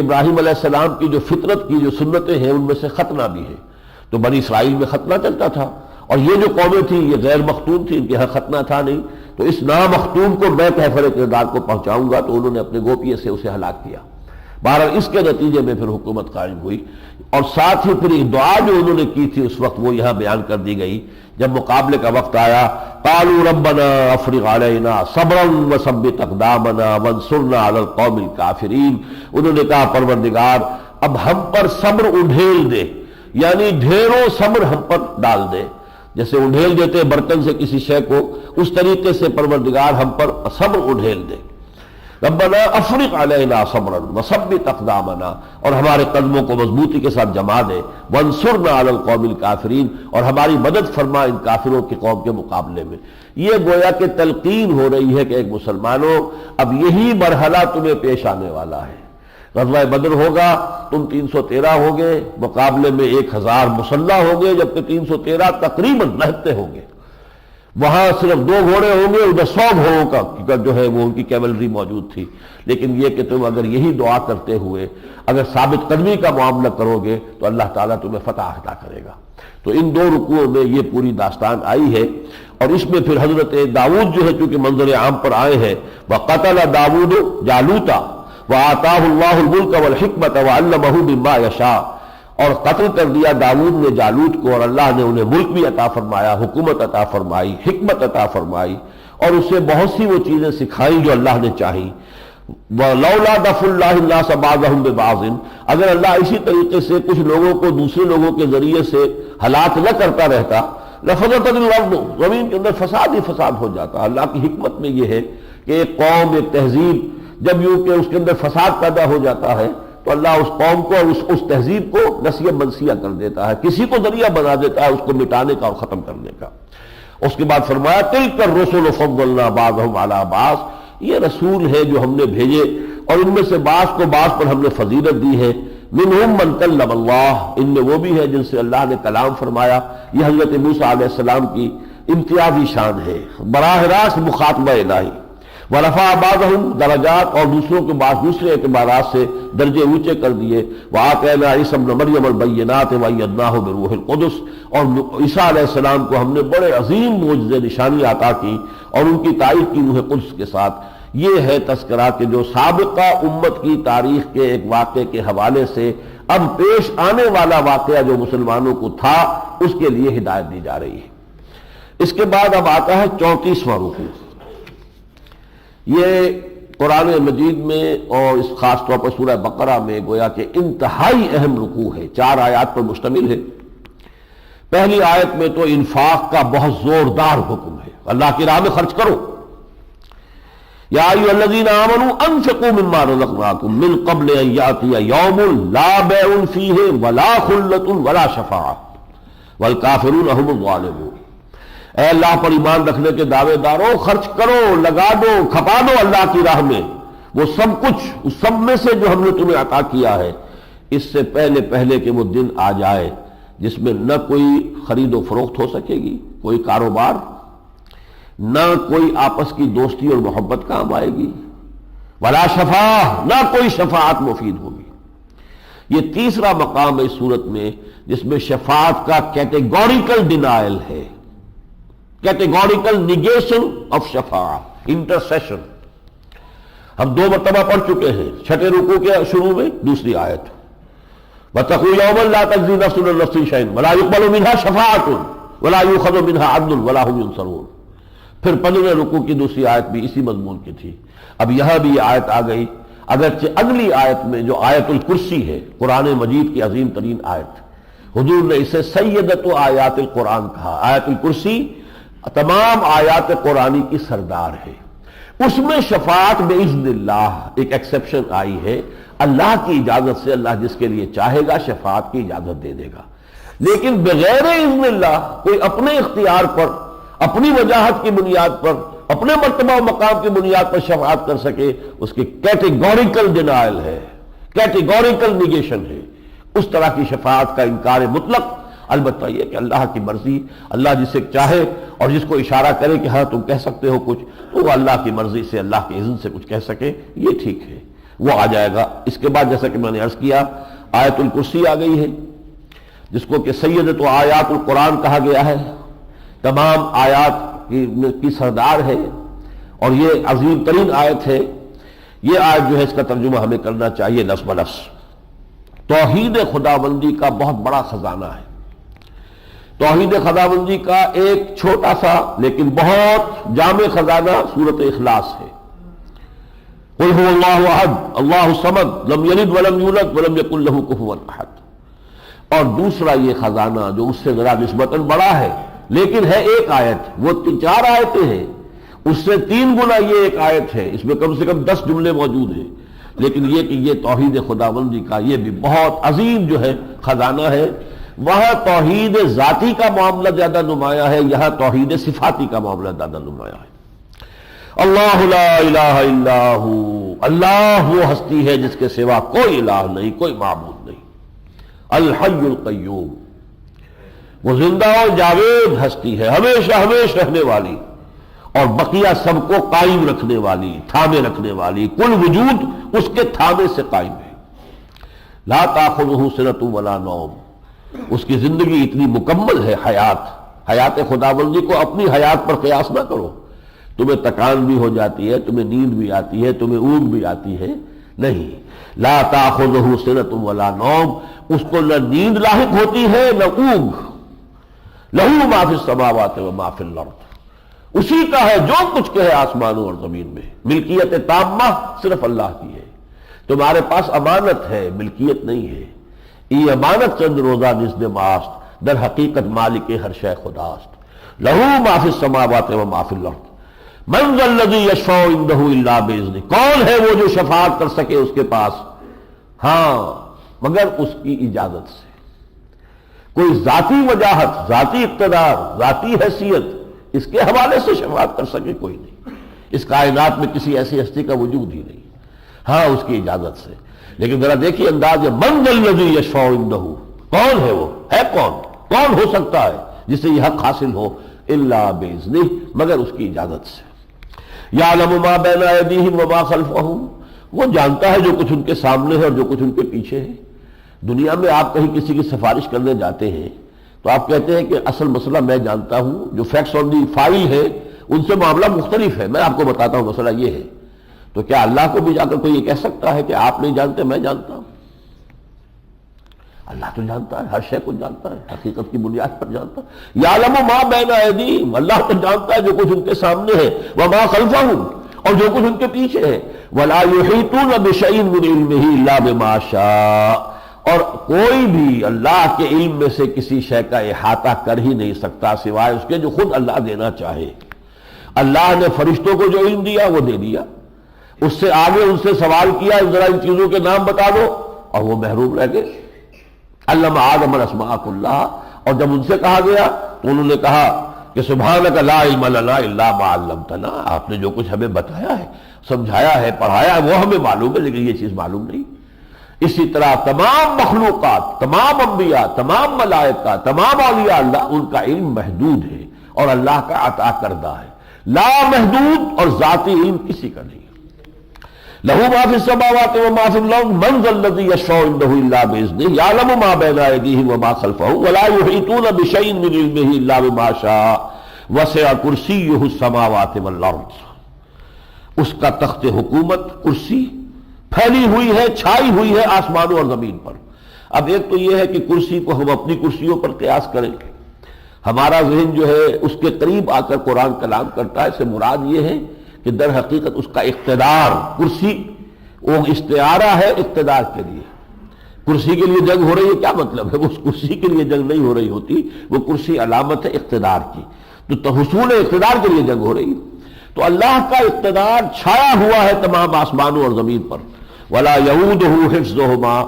ابراہیم علیہ السلام کی جو فطرت کی جو سنتیں ہیں ان میں سے ختنہ بھی ہے، تو بنی اسرائیل میں ختنہ چلتا تھا، اور یہ جو قومیں تھیں یہ غیر مختون تھی، ان کے ہاں ختنہ تھا نہیں، تو اس نامختون کو میں کیفر کردار کو پہنچاؤں گا، تو انہوں نے اپنے گوپیے سے اسے ہلاک کیا۔ بہرحال اس کے نتیجے میں پھر حکومت قائم ہوئی، اور ساتھ ہی پھر ایک دعا جو انہوں نے کی تھی اس وقت وہ یہاں بیان کر دی گئی۔ جب مقابلے کا وقت آیا قالوا ربنا افرغ علینا صبرا وثبت اقدامنا وانصرنا علی القوم الکافرین، انہوں نے کہا پروردگار اب ہم پر صبر اڈھیل دے، یعنی ڈھیروں صبر ہم پر ڈال دے، جیسے اڈھیل دیتے برتن سے کسی شے کو، اس طریقے سے پروردگار ہم پر صبر اڈھیل دے۔ ربنا افرغ علینا صبرا وثبت اقدامنا، اور ہمارے قدموں کو مضبوطی کے ساتھ جما دے، وانصرنا علی القوم الکافرین، اور ہماری مدد فرما ان کافروں کی قوم کے مقابلے میں۔ یہ گویا کہ تلقین ہو رہی ہے کہ ایک مسلمانوں اب یہی مرحلہ تمہیں پیش آنے والا ہے، غزوہ بدر ہوگا، تم 313 ہوگے، مقابلے میں 1000 مسلح ہوگے، جبکہ 313 تقریباً رہتے ہوں گے، وہاں صرف 2 گھوڑے ہوں گے، ادھر 100 گھوڑوں کا جو ہے وہ ان کی کیولری موجود تھی۔ لیکن یہ کہ تم اگر یہی دعا کرتے ہوئے اگر ثابت قدمی کا معاملہ کرو گے تو اللہ تعالیٰ تمہیں فتح عطا کرے گا۔ تو ان 2 رکوعوں میں یہ پوری داستان آئی ہے، اور اس میں پھر حضرت داؤد جو ہے چونکہ منظر عام پر آئے ہیں، وَقَتَلَ دَاوُودُ جَالُوتَ وَآتَاهُ اللَّهُ الْمُلْكَ وَالْحِكْمَةَ وَعَلَّمَهُ مِمَّا يَشَاءُ، اور قتل کر دیا داؤد نے جالوت کو، اور اللہ نے انہیں ملک بھی عطا فرمایا، حکومت عطا فرمائی، حکمت عطا فرمائی، اور اسے بہت سی وہ چیزیں سکھائیں جو اللہ نے چاہی۔ وَلَوْلَا دَفْعُ اللَّهِ النَّاسَ بَعْضَهُم بِبَعْضٍ، اگر اللہ اسی طریقے سے کچھ لوگوں کو دوسرے لوگوں کے ذریعے سے ہلاک نہ کرتا رہتا، لَفَسَدَتِ الْأَرْضُ، زمین کے اندر فساد ہی فساد ہو جاتا۔ اللہ کی حکمت میں یہ ہے کہ ایک قوم، ایک تہذیب جب یوں کہ اس کے اندر فساد پیدا ہو جاتا ہے تو اللہ اس قوم کو اور اس تہذیب کو نسیہ منسیہ کر دیتا ہے، کسی کو ذریعہ بنا دیتا ہے اس کو مٹانے کا اور ختم کرنے کا۔ اس کے بعد فرمایا تِلْكَ الرُّسُلُ فَضَّلْنَا بَعْضَهُمْ عَلَىٰ بَعْضٍ، یہ رسول ہے جو ہم نے بھیجے اور ان میں سے بعض کو بعض پر ہم نے فضیلت دی ہے۔ مِنْهُمْ مَنْ كَلَّمَ اللَّهُ، ان میں وہ بھی ہے جن سے اللہ نے کلام فرمایا۔ یہ حضرت موسیٰ علیہ السلام کی امتیازی شان ہے، براہ راست مخاطبہ الہی۔ وَرَفَعَ بَعْضَهُمْ درجات، اور دوسروں کے بعض دوسرے اعتبارات سے درجے اونچے کر دیے۔ وَآتَيْنَا عِيسَىٰ ابْنَ مَرْيَمَ الْبَيِّنَاتِ وَأَيَّدْنَاهُ بِرُوحِ الْقُدُسِ، اور عیسیٰ علیہ السلام کو ہم نے بڑے عظیم معجزے نشانی عطا کی اور ان کی تائید کی روح قدس کے ساتھ۔ یہ ہے تذکرہ کہ جو سابقہ امت کی تاریخ کے ایک واقعے کے حوالے سے اب پیش آنے والا واقعہ جو مسلمانوں کو تھا اس کے لیے ہدایت دی جا رہی ہے۔ اس کے بعد اب آتا ہے 34واں رکوع۔ یہ قرآن مجید میں اور اس خاص طور پر سورہ بقرہ میں گویا کہ انتہائی اہم رکوع ہے، 4 آیات پر مشتمل ہے۔ پہلی آیت میں تو انفاق کا بہت زوردار حکم ہے، اللہ کی راہ میں خرچ کرو۔ یا ایھا الذین آمنوا انفقوا مما رزقناکم من قبل ان یأتی یوم لا بیع فیہ ولا خلۃ ولا شفاعۃ والکافرون هم الظالمون۔ اے اللہ پر ایمان رکھنے کے دعوے داروں، خرچ کرو، لگا دو، کھپا دو اللہ کی راہ میں، وہ سب کچھ اس سب میں سے جو ہم نے تمہیں عطا کیا ہے، اس سے پہلے کہ وہ دن آ جائے جس میں نہ کوئی خرید و فروخت ہو سکے گی، کوئی کاروبار، نہ کوئی آپس کی دوستی اور محبت کام آئے گی، ولا شفاعہ، نہ کوئی شفاعت مفید ہوگی۔ یہ تیسرا مقام ہے اس صورت میں جس میں شفاعت کا کیٹیگوریکل ڈینائل ہے، کیٹیگوریکل نیگیشن آف شفاعہ، انٹرسیشن۔ ہم 2 مرتبہ پڑھ چکے ہیں، چھٹے رکوع کے شروع میں دوسری آیت، وَاتَّقُوا يَوْمًا لَا تَجْزِي نَفْسٌ عَن نَفْسٍ شَيْئًا وَلَا يُقْبَلُ مِنْهَا شَفَاعَةٌ وَلَا يُؤْخَذُ مِنْهَا عَدْلٌ وَلَا هُمْ يُنصَرُونَ۔ پھر 15 رکوع کی دوسری آیت بھی اسی مضمون کی تھی۔ اب یہاں بھی یہ آیت آ گئی، اگرچہ اگلی آیت میں جو آیت الکرسی ہے، قرآن مجید کی عظیم ترین آیت، حضور نے اسے سیدۃ آیات القرآن کہا۔ آیت الکرسی تمام آیات قرآنی کی سردار ہے۔ اس میں شفاعت باذن اللہ ایک ایکسیپشن آئی ہے، اللہ کی اجازت سے اللہ جس کے لیے چاہے گا شفاعت کی اجازت دے دے گا، لیکن بغیر اذن اللہ کوئی اپنے اختیار پر، اپنی وجاہت کی بنیاد پر، اپنے مرتبہ و مقام کی بنیاد پر شفاعت کر سکے، اس کی کیٹیگوریکل ڈینائل ہے، کیٹیگوریکل نیگیشن ہے۔ اس طرح کی شفاعت کا انکار مطلق۔ البتہ یہ کہ اللہ کی مرضی، اللہ جسے چاہے اور جس کو اشارہ کرے کہ ہاں تم کہہ سکتے ہو کچھ، تو وہ اللہ کی مرضی سے، اللہ کے اذن سے کچھ کہہ سکے، یہ ٹھیک ہے، وہ آ جائے گا۔ اس کے بعد جیسا کہ میں نے عرض کیا، آیت الکرسی آ گئی ہے، جس کو کہ سیدۃ آیات القرآن کہا گیا ہے، تمام آیات کی سردار ہے، اور یہ عظیم ترین آیت ہے۔ یہ آیت جو ہے اس کا ترجمہ ہمیں کرنا چاہیے لفظ بلفظ۔ توحید خداوندی کا بہت بڑا خزانہ ہے۔ توحید خداوندی کا ایک چھوٹا سا لیکن بہت جامع خزانہ سورۃ اخلاص ہے۔ قل هو اللہ احد اللہ الصمد لم یلد ولم یولد ولم یکن لہ کفوا احد۔ اور دوسرا یہ خزانہ جو اس سے ذرا نسبتاً بڑا ہے لیکن ہے ایک آیت، وہ 4 آیتیں ہیں، اس سے 3 گنا یہ ایک آیت ہے، اس میں کم سے کم 10 جملے موجود ہیں، لیکن یہ کہ یہ توحید خداوندی کا یہ بھی بہت عظیم جو ہے خزانہ ہے۔ وہاں توحید ذاتی کا معاملہ زیادہ نمایاں ہے، یہاں توحید صفاتی کا معاملہ زیادہ نمایاں ہے۔ اللہ لا الہ الا ہو، اللہ وہ ہستی ہے جس کے سوا کوئی الہ نہیں، کوئی معبود نہیں۔ الحی القیوم، وہ زندہ اور جاوید ہستی ہے، ہمیشہ ہمیشہ رہنے والی اور بقیہ سب کو قائم رکھنے والی، تھامے رکھنے والی، کل وجود اس کے تھامے سے قائم ہے۔ لا تاخذہ سنۃ ولا نوم، اس کی زندگی اتنی مکمل ہے، حیات خداوندی کو اپنی حیات پر قیاس نہ کرو۔ تمہیں تکان بھی ہو جاتی ہے، تمہیں نیند بھی آتی ہے، تمہیں اونگ بھی آتی ہے، نہیں۔ لا تاخذہ سنۃ ولا نوم، اس کو نہ نیند لاحق ہوتی ہے نہ اونگ۔ لہو ما فی السماوات و ما فی الارض، اسی کا ہے جو کچھ کہ ہے آسمانوں اور زمین میں۔ ملکیت تامہ صرف اللہ کی ہے، تمہارے پاس امانت ہے، ملکیت نہیں ہے۔ یہ امانت چند روزہ نزد ماست، در حقیقت مالک ہر شے خداست۔ لہو ما فی السماوات و ما فی الارض، من ذا الذی یشفع عندہ الا باذنہ، کون ہے وہ جو شفاعت کر سکے اس کے پاس، ہاں مگر اس کی اجازت سے۔ کوئی ذاتی وجاہت، ذاتی اقتدار، ذاتی حیثیت اس کے حوالے سے شفاعت کر سکے کوئی نہیں۔ اس کائنات میں کسی ایسی ہستی کا وجود ہی نہیں، ہاں اس کی اجازت سے۔ لیکن ذرا دیکھیے انداز ہے، من ذا الذی یشفع عندہ، کون ہے وہ، ہے کون ہو سکتا ہے جسے یہ حق حاصل ہو، الا باذنہ، مگر اس کی اجازت سے۔ یعلم ما بین ایدیہم وما خلفہم، وہ جانتا ہے جو کچھ ان کے سامنے ہے اور جو کچھ ان کے پیچھے ہے۔ دنیا میں آپ کہیں کسی کی سفارش کرنے جاتے ہیں تو آپ کہتے ہیں کہ اصل مسئلہ میں جانتا ہوں، جو فیکٹس آن دی فائل ہے ان سے معاملہ مختلف ہے، میں آپ کو بتاتا ہوں مسئلہ یہ ہے۔ تو کیا اللہ کو بھی جا کر کوئی یہ کہہ سکتا ہے کہ آپ نہیں جانتے میں جانتا ہوں؟ اللہ تو جانتا ہے، ہر شے کو جانتا ہے، حقیقت کی بنیاد پر جانتا ہے۔ یعلم ما بین ایدیہم، اللہ تو جانتا ہے جو کچھ ان کے سامنے ہے، وما خلفہم، اور جو کچھ ان کے پیچھے ہے۔ ولا یحیطون بشیء من علمہ الا بما شاء، اور کوئی بھی اللہ کے علم میں سے کسی شے کا احاطہ کر ہی نہیں سکتا سوائے اس کے جو خود اللہ دینا چاہے۔ اللہ نے فرشتوں کو جو علم دیا وہ دے دیا، اس سے آگے ان سے سوال کیا ذرا ان چیزوں کے نام بتا دو، اور وہ محروم رہ گئے۔ علم آدم الاسماء کلھا، اور جب ان سے کہا گیا تو انہوں نے کہا کہ سبحانک لا علم لنا الا ما علمتنا، آپ نے جو کچھ ہمیں بتایا ہے، سمجھایا ہے، پڑھایا ہے، وہ ہمیں معلوم ہے لیکن یہ چیز معلوم نہیں۔ اسی طرح تمام مخلوقات، تمام انبیاء، تمام ملائکہ، تمام اولیاء اللہ، ان کا علم محدود ہے اور اللہ کا عطا کردہ ہے، لا محدود اور ذاتی علم کسی کا نہیں۔ لہو ما فی السماوات و ما فی الارض من ذا الذی یشفع عندہ الا باذنہ یعلم ما بین ایدیہم وما خلفہم ولا یحیطون بشیء من علمہ الا بما شاء وسع کرسیہ السماوات والارض. اس کا تخت حکومت کرسی پھیلی ہوئی ہے، چھائی ہوئی ہے آسمانوں اور زمین پر. اب ایک تو یہ ہے کہ کرسی کو ہم اپنی کرسیوں پر قیاس کریں، ہمارا ذہن جو ہے اس کے قریب آ کر قرآن کلام کرتا ہے. اس سے مراد یہ ہے کہ در حقیقت اس کا اقتدار، کرسی وہ استعارہ ہے اقتدار کے لیے. کرسی کے لیے جنگ ہو رہی ہے کیا مطلب ہے؟ اس کرسی کے لیے جنگ نہیں ہو رہی ہوتی، وہ کرسی علامت ہے اقتدار کی، تو حصول اقتدار کے لیے جنگ ہو رہی ہے. تو اللہ کا اقتدار چھایا ہوا ہے تمام آسمانوں اور زمین پر. ولا یعودہ حفظہما،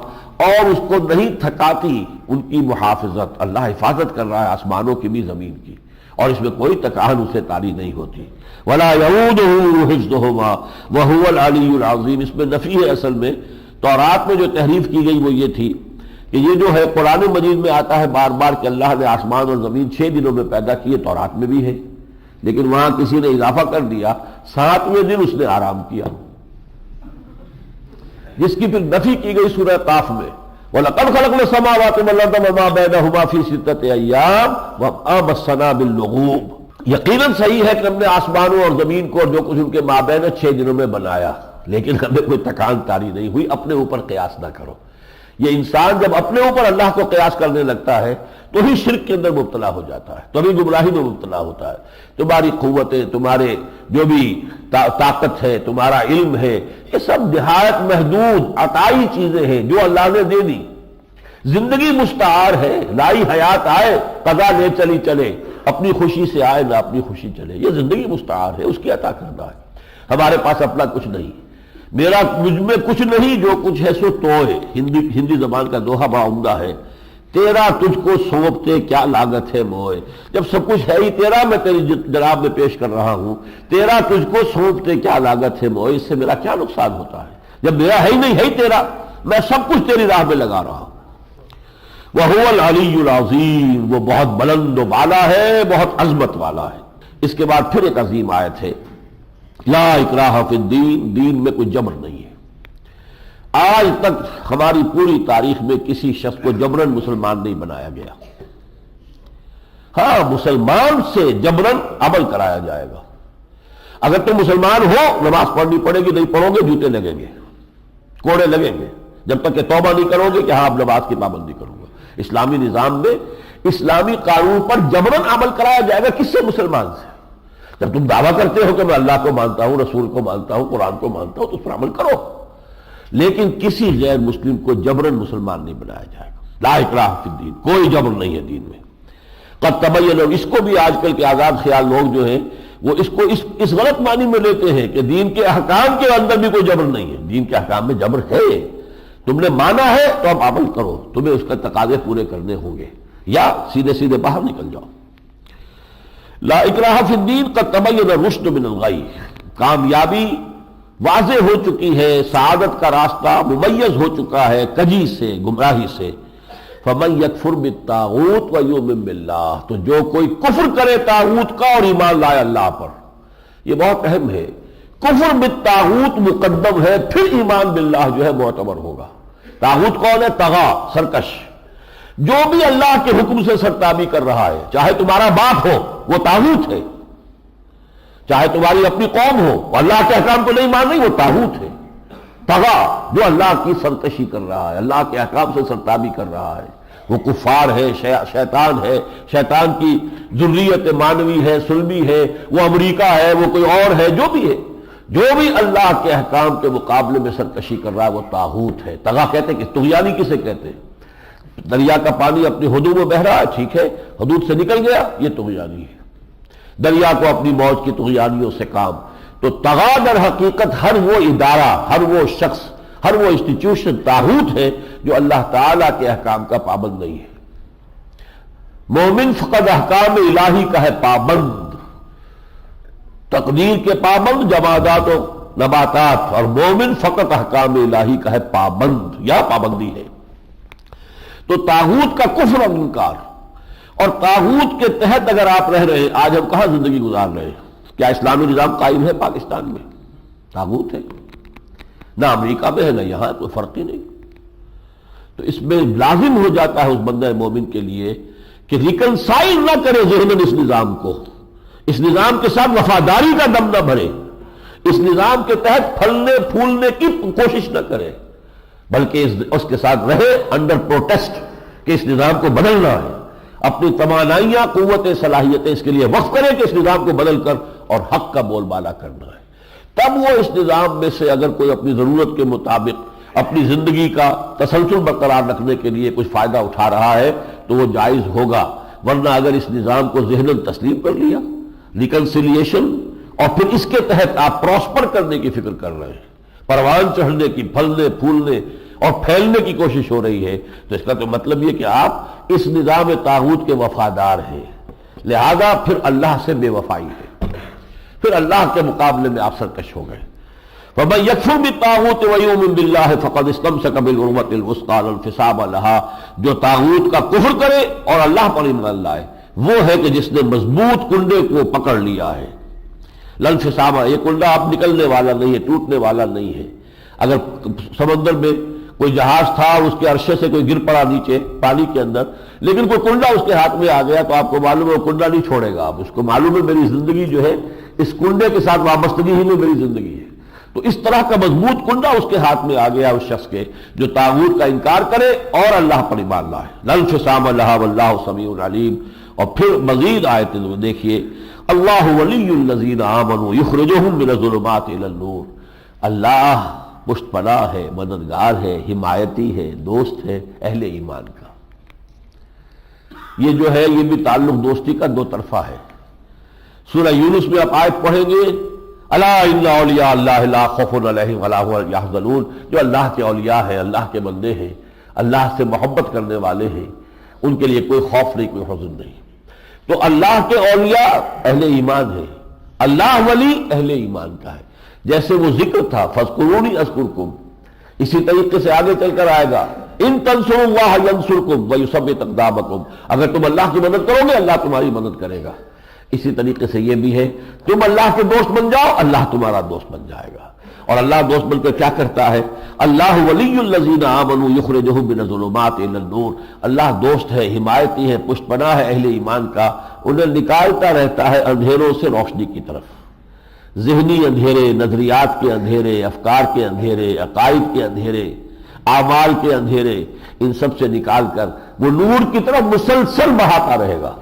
اور اس کو نہیں تھکاتی ان کی محافظت. اللہ حفاظت کر رہا ہے آسمانوں کی بھی زمین کی، اور اس میں کوئی تکہن اسے طاری نہیں ہوتی. ولا یعودہ حفظہما وہو العلی العظیم. اس میں نفی ہے. اصل میں تورات میں جو تحریف کی گئی وہ یہ تھی کہ یہ جو ہے قرآن مجید میں آتا ہے بار بار کہ اللہ نے آسمان اور زمین 6 دنوں میں پیدا کیے، تورات میں بھی ہے، لیکن وہاں کسی نے اضافہ کر دیا 7ویں دن اس نے آرام کیا، جس کی پھر نفی کی گئی سورہ قاف میں. وَلَقَدْ خَلَقْنَا السَّمَاوَاتِ وَالْأَرْضَ وَمَا بَيْنَهُمَا فِي 6 أَيَّامٍ وَمَا مَسَّنَا بِاللُّغُوبِ. یقیناً صحیح ہے کہ ہم نے آسمانوں اور زمین کو اور جو کچھ ان کے مابین 6 دنوں میں بنایا، لیکن ہمیں کوئی تکان طاری نہیں ہوئی. اپنے اوپر قیاس نہ کرو. یہ انسان جب اپنے اوپر اللہ کو قیاس کرنے لگتا ہے تو ہی شرک کے اندر مبتلا ہو جاتا ہے، تبھی گمراہی میں مبتلا ہوتا ہے. تمہاری قوتیں، تمہارے جو بھی طاقت ہے، تمہارا علم ہے، یہ سب نہایت محدود عطائی چیزیں ہیں جو اللہ نے دے دی. زندگی مستعار ہے، لائی حیات آئے قضا لے چلی چلے، اپنی خوشی سے آئے نہ اپنی خوشی چلے. یہ زندگی مستعار ہے، اس کی عطا کرنا ہے. ہمارے پاس اپنا کچھ نہیں. مجھ میں کچھ نہیں، جو کچھ ہے سو تو ہے. ہندی زبان کا دوہا بڑا عمدہ ہے. تیرا تجھ کو سونپتے کیا لاگت ہے موئے. جب سب کچھ ہے ہی تیرا، میں تیری جناب میں پیش کر رہا ہوں، تیرا تجھ کو سونپتے کیا لاگت ہے موئے، اس سے میرا کیا نقصان ہوتا ہے؟ جب میرا ہے ہی نہیں، ہے ہی تیرا، میں سب کچھ تیری راہ میں لگا رہا ہوں. وَهُوَ الْعَلِيُّ الْعَظِيمُ. وہ بہت بلند و بالا ہے، بہت عظمت والا ہے. اس کے بعد پھر ایک عظیم آیت ہے، لا اکراہ فی الدین. دین میں کوئی جبر نہیں ہے. آج تک ہماری پوری تاریخ میں کسی شخص کو جبرن مسلمان نہیں بنایا گیا. ہاں، مسلمان سے جبرن عمل کرایا جائے گا. اگر تم مسلمان ہو، نماز پڑھنی پڑے گی، نہیں پڑھو گے جوتے لگیں گے، کوڑے لگیں گے، جب تک کہ توبہ نہیں کرو گے کہ ہاں اب نماز کی پابندی کروں گا. اسلامی نظام میں اسلامی قانون پر جبرن عمل کرایا جائے گا. کس سے؟ مسلمان سے. جب تم دعویٰ کرتے ہو کہ میں اللہ کو مانتا ہوں، رسول کو مانتا ہوں، قرآن کو مانتا ہوں، تو اس پر عمل کرو. لیکن کسی غیر مسلم کو جبرن مسلمان نہیں بنایا جائے گا. لا اکراہ فی الدین. کوئی جبر نہیں ہے دین میں. قد تبین. اس کو بھی آج کل کے آزاد خیال لوگ جو ہیں وہ اس کو اس غلط معنی میں لیتے ہیں کہ دین کے احکام کے اندر بھی کوئی جبر نہیں ہے. دین کے احکام میں جبر ہے. تم نے مانا ہے تو اب عمل کرو، تمہیں اس کا تقاضے پورے کرنے ہوں گے، یا سیدھے سیدھے باہر نکل جاؤ. لا اکراہ فی الدین قد تبین الرشد من الغی. کامیابی واضح ہو چکی ہے، سعادت کا راستہ ممیز ہو چکا ہے کجی سے، گمراہی سے. فمن یکفر بالطاغوت ویؤمن باللہ. تو جو کوئی کفر کرے طاغوت کا اور ایمان لائے اللہ پر. یہ بہت اہم ہے. کفر بالطاغوت مقدم ہے، پھر ایمان باللہ جو ہے معتبر ہوگا. طاغوت کون ہے؟ طغا، سرکش. جو بھی اللہ کے حکم سے سرتابی کر رہا ہے، چاہے تمہارا باپ ہو وہ طاغوت ہے، چاہے تمہاری اپنی قوم ہو، اللہ کے احکام کو نہیں مان رہی، وہ طاغوت ہے. طغا جو اللہ کی سرکشی کر رہا ہے، اللہ کے احکام سے سرتابی کر رہا ہے، وہ کفار ہے، شیطان ہے، شیطان کی ذریت مانوی ہے، سلمی ہے، وہ امریکہ ہے، وہ کوئی اور ہے، جو بھی ہے، جو بھی اللہ کے احکام کے مقابلے میں سرکشی کر رہا ہے وہ طاغوت ہے. طغا کہتے ہیں کہ طغیانی کسے کہتے ہیں؟ دریا کا پانی اپنی حدود میں بہ رہا ہے، ٹھیک ہے، حدود سے نکل گیا، یہ طغیانی ہے. دریا کو اپنی موج کی طغیانیوں سے کام. تو طغا در حقیقت ہر وہ ادارہ، ہر وہ شخص، ہر وہ انسٹیٹیوشن طاغوت ہے جو اللہ تعالیٰ کے احکام کا پابند نہیں ہے. مومن فقط احکام الہی کا ہے پابند، تقدیر کے پابند جمادات و نباتات، اور مومن فقط احکام الہی کا ہے پابند یا پابندی ہے. تو طاغوت کا کفر اور انکار، اور طاغوت کے تحت اگر آپ رہ رہے ہیں، آج ہم کہاں زندگی گزار رہے ہیں؟ کیا اسلامی نظام قائم ہے پاکستان میں؟ طاغوت ہے. نہ امریکہ میں ہے نہ یہاں، کوئی فرق ہی نہیں۔ تو اس میں لازم ہو جاتا ہے اس بندہ مومن کے لیے کہ ریکنسائل نہ کرے ذہن اس نظام کو، اس نظام کے ساتھ وفاداری کا دم نہ بھرے، اس نظام کے تحت پھلنے پھولنے کی کوشش نہ کرے، بلکہ اس کے ساتھ رہے انڈر پروٹیسٹ کہ اس نظام کو بدلنا ہے، اپنی توانائیاں قوت صلاحیتیں اس کے لیے وقف کرے کہ اس نظام کو بدل کر اور حق کا بول بالا کرنا ہے۔ تب وہ اس نظام میں سے اگر کوئی اپنی ضرورت کے مطابق اپنی زندگی کا تسلسل برقرار رکھنے کے لیے کچھ فائدہ اٹھا رہا ہے تو وہ جائز ہوگا، ورنہ اگر اس نظام کو ذہناً تسلیم کر لیا، ریکنسیلیشن، اور پھر اس کے تحت آپ پراسپر کرنے کی فکر کر رہے ہیں، پروان چڑھنے کی، پھلنے پھولنے اور پھیلنے کی کوشش ہو رہی ہے، تو اس کا تو مطلب یہ کہ آپ اس نظام طاغوت کے وفادار ہیں، لہذا پھر اللہ سے بے وفائی ہے، پھر اللہ کے مقابلے میں آپ سرکش ہو گئے۔ وَمَن يَكْفُرْ بِالطَّاغُوتِ وَيُؤْمِن بِاللَّهِ فَقَدِ اسْتَمْسَكَ بِالْعُرْوَةِ الْوُثْقَىٰ لَا انفصام لَهَا، جو طاغوت کا کفر کرے اور اللہ پر ایمان لائے وہ ہے کہ جس نے مضبوط کنڈے کو پکڑ لیا ہے۔ لا انفصام، یہ کنڈا اب نکلنے والا نہیں ہے، ٹوٹنے والا نہیں ہے۔ اگر سمندر میں کوئی جہاز تھا، اس کے عرصے سے کوئی گر پڑا نیچے پانی کے اندر، لیکن کوئی کنڈا اس کے ہاتھ میں آ گیا تو آپ کو معلوم ہے وہ کنڈا نہیں چھوڑے گا، اب اس کو معلوم ہے میری زندگی جو ہے اس کنڈے کے ساتھ وابستگی ہی میں میری زندگی ہے۔ تو اس طرح کا مضبوط کنڈا اس کے ہاتھ میں آ گیا اس شخص کے جو طاغوت کا انکار کرے اور اللہ پر ایمان لائے۔ لا انفصام لها واللہ سمیع علیم۔ اور پھر مزید آیت دیکھیے، اللہ ولی الذین آمنوا یخرجہم من الظلمات الی النور، اللہ پشت پناہ ہے، مددگار ہے، حمایتی ہے، دوست ہے اہل ایمان کا۔ یہ جو ہے یہ بھی تعلق دوستی کا دو طرفہ ہے۔ سورہ یونس میں آپ آیت پڑھیں گے، الا ان اولیاء اللہ لا خوف علیہم ولا هم یحزنون، جو اللہ کے اولیاء ہیں، اللہ کے بندے ہیں، اللہ سے محبت کرنے والے ہیں، ان کے لیے کوئی خوف نہیں، کوئی حزن نہیں۔ تو اللہ کے اولیاء اہل ایمان ہیں، اللہ ولی اہل ایمان کا ہے۔ جیسے وہ ذکر تھا فاذکرونی اذکرکم، اسی طریقے سے آگے چل کر آئے گا ان تنصروا اللہ ینصرکم ویثبت اقدامکم، اگر تم اللہ کی مدد کرو گے اللہ تمہاری مدد کرے گا۔ اسی طریقے سے یہ بھی ہے تم اللہ کے دوست بن جاؤ اللہ تمہارا دوست بن جائے گا۔ اور اللہ دوست بن کر کیا کرتا ہے؟ اللہ ولی الذین آمنوا یخرجہم من الظلمات الی النور، اللہ دوست ہے، حمایتی ہے، پشت پناہ ہے اہل ایمان کا، انہیں نکالتا رہتا ہے اندھیروں سے روشنی کی طرف، ذہنی اندھیرے، نظریات کے اندھیرے، افکار کے اندھیرے، عقائد کے اندھیرے، اعمال کے اندھیرے، ان سب سے نکال کر وہ نور کی طرف مسلسل بہاتا رہے گا۔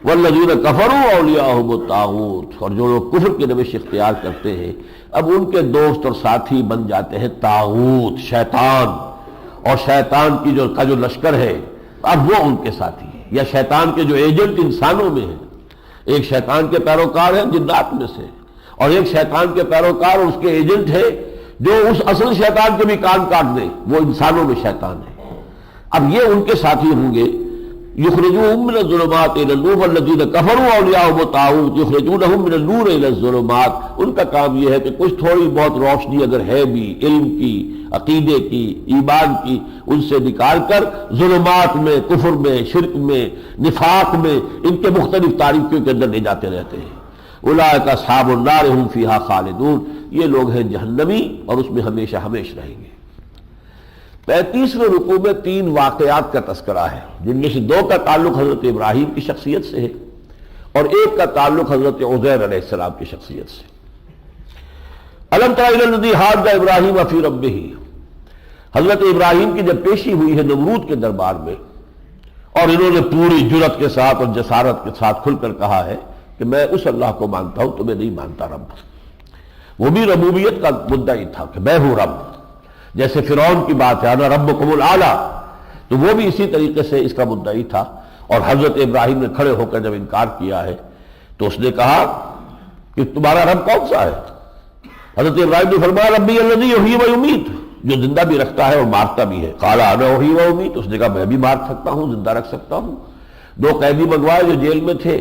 والذین کفروا اولیاءہم الطاغوت، اور جو لوگ کفر کی روش اختیار کرتے ہیں اب ان کے دوست اور ساتھی بن جاتے ہیں طاغوت، شیطان، اور شیطان کی جو لشکر ہے اب وہ ان کے ساتھی ہے، یا شیطان کے جو ایجنٹ انسانوں میں ہیں، ایک شیطان کے پیروکار ہیں جنات میں سے، اور ایک شیطان کے پیروکار اور اس کے ایجنٹ ہے جو اس اصل شیطان کے بھی کان کاٹ دے، وہ انسانوں میں شیطان ہے۔ اب یہ ان کے ساتھی ہوں گے، یخرجوہم من الظلمات الی النور والذین کفروا اولیاءہم الطاغوت یخرجونہم من النور الی الظلمات، ان کا کام یہ ہے کہ کچھ تھوڑی بہت روشنی اگر ہے بھی علم کی، عقیدے کی، ایمان کی، ان سے نکال کر ظلمات میں، کفر میں، شرک میں، نفاق میں، ان کے مختلف تاریکیوں کے اندر لے جاتے رہتے ہیں۔ اولئک اصحاب النار هم فیہا خالدون، یہ لوگ ہیں جہنمی اور اس میں ہمیشہ ہمیشہ رہیں گے۔ 35ویں رکوع میں 3 واقعات کا تذکرہ ہے، جن میں سے 2 کا تعلق حضرت ابراہیم کی شخصیت سے ہے اور 1 کا تعلق حضرت عزیر علیہ السلام کی شخصیت سے۔ الم تر الی الذی حاج ابراہیم فی ربہ، حضرت ابراہیم کی جب پیشی ہوئی ہے نمرود کے دربار میں اور انہوں نے پوری جرأت کے ساتھ اور جسارت کے ساتھ کھل کر کہا ہے کہ میں اس اللہ کو مانتا ہوں تمہیں نہیں مانتا رب، وہ بھی ربوبیت کا مدعی تھا کہ میں ہوں رب، جیسے فرعون کی بات ہے انا ربکم الاعلی، تو وہ بھی اسی طریقے سے اس کا مدعی تھا۔ اور حضرت ابراہیم نے کھڑے ہو کر جب انکار کیا ہے تو اس نے کہا کہ تمہارا رب کون سا ہے؟ حضرت ابراہیم نے فرمایا ربی الذی یحیی و یمیت، جو زندہ بھی رکھتا ہے اور مارتا بھی ہے۔ قال انا احیی و امیت، اس نے کہا میں بھی مار سکتا ہوں، زندہ رکھ سکتا ہوں۔ 2 قیدی منگوائے جو جیل میں تھے،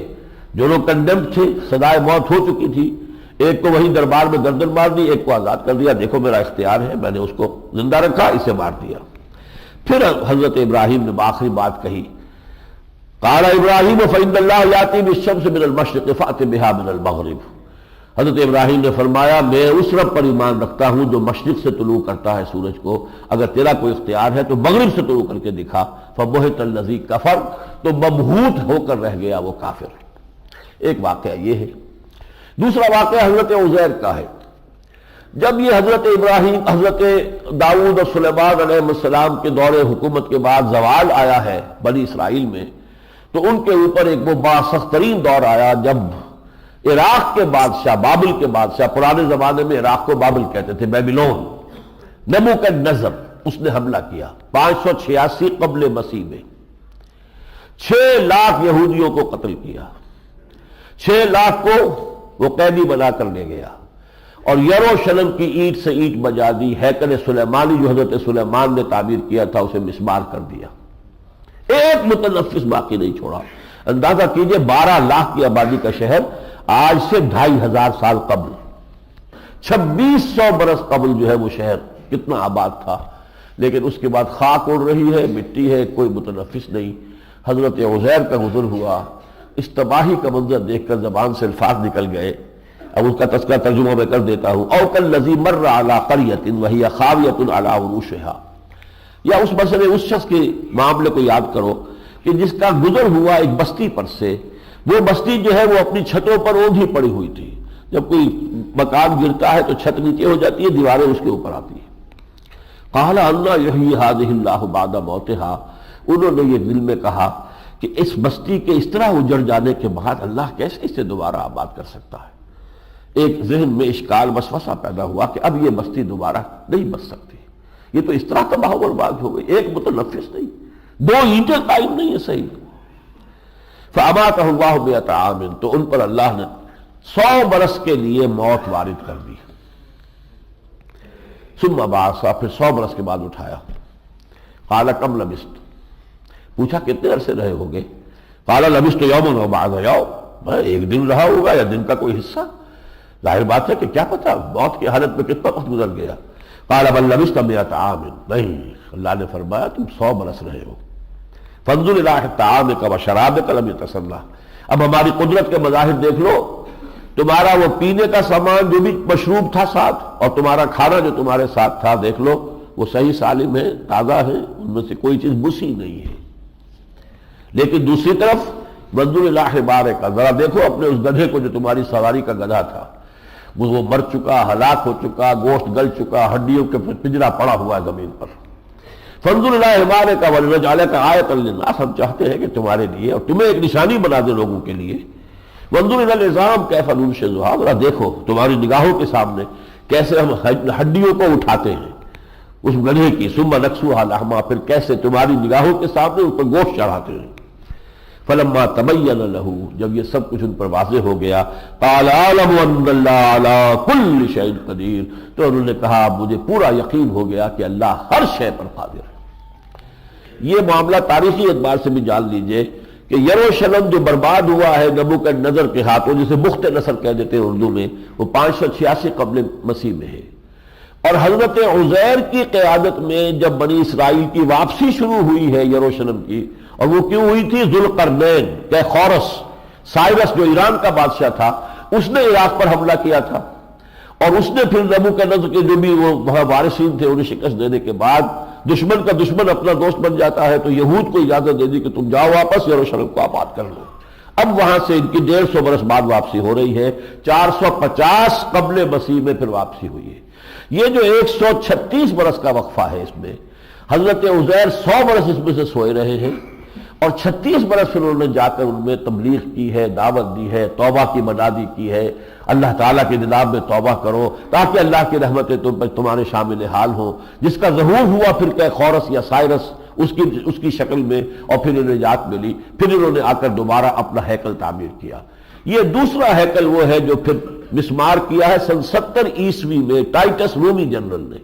جو لوگ کنڈیمڈ تھے، سزائے موت ہو چکی تھی، ایک کو وہیں دربار میں گردن مار دی، ایک کو آزاد کر دیا، دیکھو میرا اختیار ہے، میں نے اس کو زندہ رکھا، اسے مار دیا۔ پھر حضرت ابراہیم نے آخری بات کہی، قال ابراہیم فإن اللہ یأتی بالشمس من المشرق فأت بها من المغرب، حضرت ابراہیم نے فرمایا میں اس رب پر ایمان رکھتا ہوں جو مشرق سے طلوع کرتا ہے سورج کو، اگر تیرا کوئی اختیار ہے تو مغرب سے طلوع کر کے دکھا۔ فبہت الذی کفر، تو مبہوت ہو کر رہ گیا وہ کافر۔ ایک واقعہ یہ ہے۔ دوسرا واقعہ حضرت عزیر کا ہے۔ جب یہ حضرت ابراہیم، حضرت داؤد اور سلیمان علیہ السلام کے دور حکومت کے بعد زوال آیا ہے بنی اسرائیل میں، تو ان کے اوپر ایک وہ بڑا سخت ترین دور آیا جب عراق کے بادشاہ، بابل کے بادشاہ، پرانے زمانے میں عراق کو بابل کہتے تھے، بیبیلون، نبوکدنضر، اس نے حملہ کیا 586 قبل مسیح میں۔ 6 لاکھ یہودیوں کو قتل کیا، 6 لاکھ کو وہ قیدی بنا کر لے گیا، اور یروشلم کی اینٹ سے اینٹ بجا دی۔ ہیکل سلیمانی جو حضرت سلیمان نے تعمیر کیا تھا اسے مسمار کر دیا، ایک متنفس باقی نہیں چھوڑا۔ اندازہ کیجئے 12 لاکھ کی آبادی کا شہر آج سے 2500 سال قبل، 2600 برس قبل جو ہے وہ شہر کتنا آباد تھا، لیکن اس کے بعد خاک اڑ رہی ہے، مٹی ہے، کوئی متنفس نہیں۔ حضرت عزیر کا گزر ہوا، اس تباہی کا منظر دیکھ کر زبان سے الفاظ نکل گئے۔ اب اس کا تذکرہ ترجمہ میں کر دیتا ہوں۔ او کالذی مر علی قریۃ وہی خاویۃ علی عروشہا، یا اس مسئلے اس شخص کے معاملے کو یاد کرو کہ جس کا گزر ہوا ایک بستی پر سے، وہ بستی جو ہے وہ اپنی چھتوں پر اوندھی پڑی ہوئی تھی۔ جب کوئی مکان گرتا ہے تو چھت نیچے ہو جاتی ہے، دیواریں اس کے اوپر آتی ہیں۔ قال انا یحیی ہذہ اللہ بعد موتہا، انہوں نے یہ دل میں کہا کہ اس بستی کے اس طرح اجڑ جانے کے بعد اللہ کیسے اسے دوبارہ آباد کر سکتا ہے۔ ایک ذہن میں اشکال وسوسہ پیدا ہوا کہ اب یہ بستی دوبارہ نہیں بچ سکتی، یہ تو اس طرح تباہ و برباد ہو گئی، ایک متنفس نہیں، 2 اینٹیں قائم نہیں ہے صحیح۔ فاماتہ اللہ 100 عام، تو ان پر اللہ نے 100 برس کے لیے موت وارد کر دی۔ ثم بعث، پھر 100 برس کے بعد اٹھایا۔ قال کم لبثت، پوچھا کتنے عرصے رہے ہوگے؟ قال لبثت یوما و بعض یوم، ایک دن رہا ہوگا یا دن کا کوئی حصہ۔ ظاہر بات ہے کہ کیا پتہ موت کی حالت میں کتنا وقت گزر گیا۔ قال بل لبثت 100 عام، نہیں، اللہ نے فرمایا تم 100 برس رہے ہو۔ فانظر الی طعامک و شرابک لم یتسنہ، اب ہماری قدرت کے مظاہر دیکھ لو، تمہارا وہ پینے کا سامان جو بھی مشروب تھا ساتھ، اور تمہارا کھانا جو تمہارے ساتھ تھا، دیکھ لو وہ صحیح سالم ہے، تازہ ہے، ان میں سے کوئی چیز بسی نہیں ہے۔ لیکن دوسری طرف منظور الی حمارک، ذرا دیکھو اپنے اس گدھے کو جو تمہاری سواری کا گدھا تھا، وہ مر چکا، ہلاک ہو چکا، گوشت گل چکا، ہڈیوں کے پنجرا پڑا ہوا ہے زمین پر۔ فانظر الی حمارک ولنجعلک آیۃ للناس، ہم چاہتے ہیں کہ تمہارے لیے اور تمہیں ایک نشانی بنا دے لوگوں کے لیے۔ وانظر الی العظام کیف ننشزھا، ذرا دیکھو تمہاری نگاہوں کے سامنے کیسے ہم ہڈیوں کو اٹھاتے ہیں اس گدھے کی، ثم نکسوھا لحما، پھر کیسے تمہاری نگاہوں کے سامنے اس پر گوشت چڑھاتے ہیں۔ فلما تبین لہ، جب یہ سب کچھ ان پر واضح ہو گیا، قال اعلم ان اللہ علی کل شیء قدیر، تو انہوں نے کہا مجھے پورا یقین ہو گیا کہ اللہ ہر شے پر قادر ہے۔ یہ معاملہ تاریخی اعتبار سے بھی جان لیجئے کہ یروشلم جو برباد ہوا ہے نبوکدنضر کے ہاتھوں، جسے بخت نصر کہہ دیتے ہیں اردو میں، وہ 586 قبل مسیح میں ہے۔ اور حضرت عزیر کی قیادت میں جب بنی اسرائیل کی واپسی شروع ہوئی ہے یروشلم کی، اور وہ کیوں ہوئی تھی؟ ذوالقرنین کہ خورس، سائرس جو ایران کا بادشاہ تھا، اس نے عراق پر حملہ کیا تھا، اور اس نے پھر نبوکدنضر کے جو بھی وہ وہاں وارثین تھے انہیں شکست دینے کے بعد دشمن کا دشمن اپنا دوست بن جاتا ہے، تو یہود کو اجازت دے دی کہ تم جاؤ واپس یروشلم کو آباد کر لو۔ اب وہاں سے ان کی 150 برس بعد واپسی ہو رہی ہے، 450 قبل مسیح میں پھر واپسی ہوئی ہے۔ یہ جو 136 برس کا وقفہ ہے، اس میں حضرت عزیر 100 برس اس میں سے سوئے رہے ہیں، اور 36 برس پھر انہوں نے جا کر ان میں تبلیغ کی ہے، دعوت دی ہے، توبہ کی منادی کی ہے، اللہ تعالیٰ کے نظام میں توبہ کرو تاکہ اللہ کی رحمتیں تم پر تمہارے شامل حال ہوں، جس کا ظہور ہوا پھر کہ خورس یا سائرس اس کی شکل میں، اور پھر انہیں نجات ملی، پھر انہوں نے آ کر دوبارہ اپنا ہیکل تعمیر کیا۔ یہ دوسرا ہیکل وہ ہے جو پھر مسمار کیا ہے سن 70 عیسوی میں ٹائٹس رومی جنرل نے،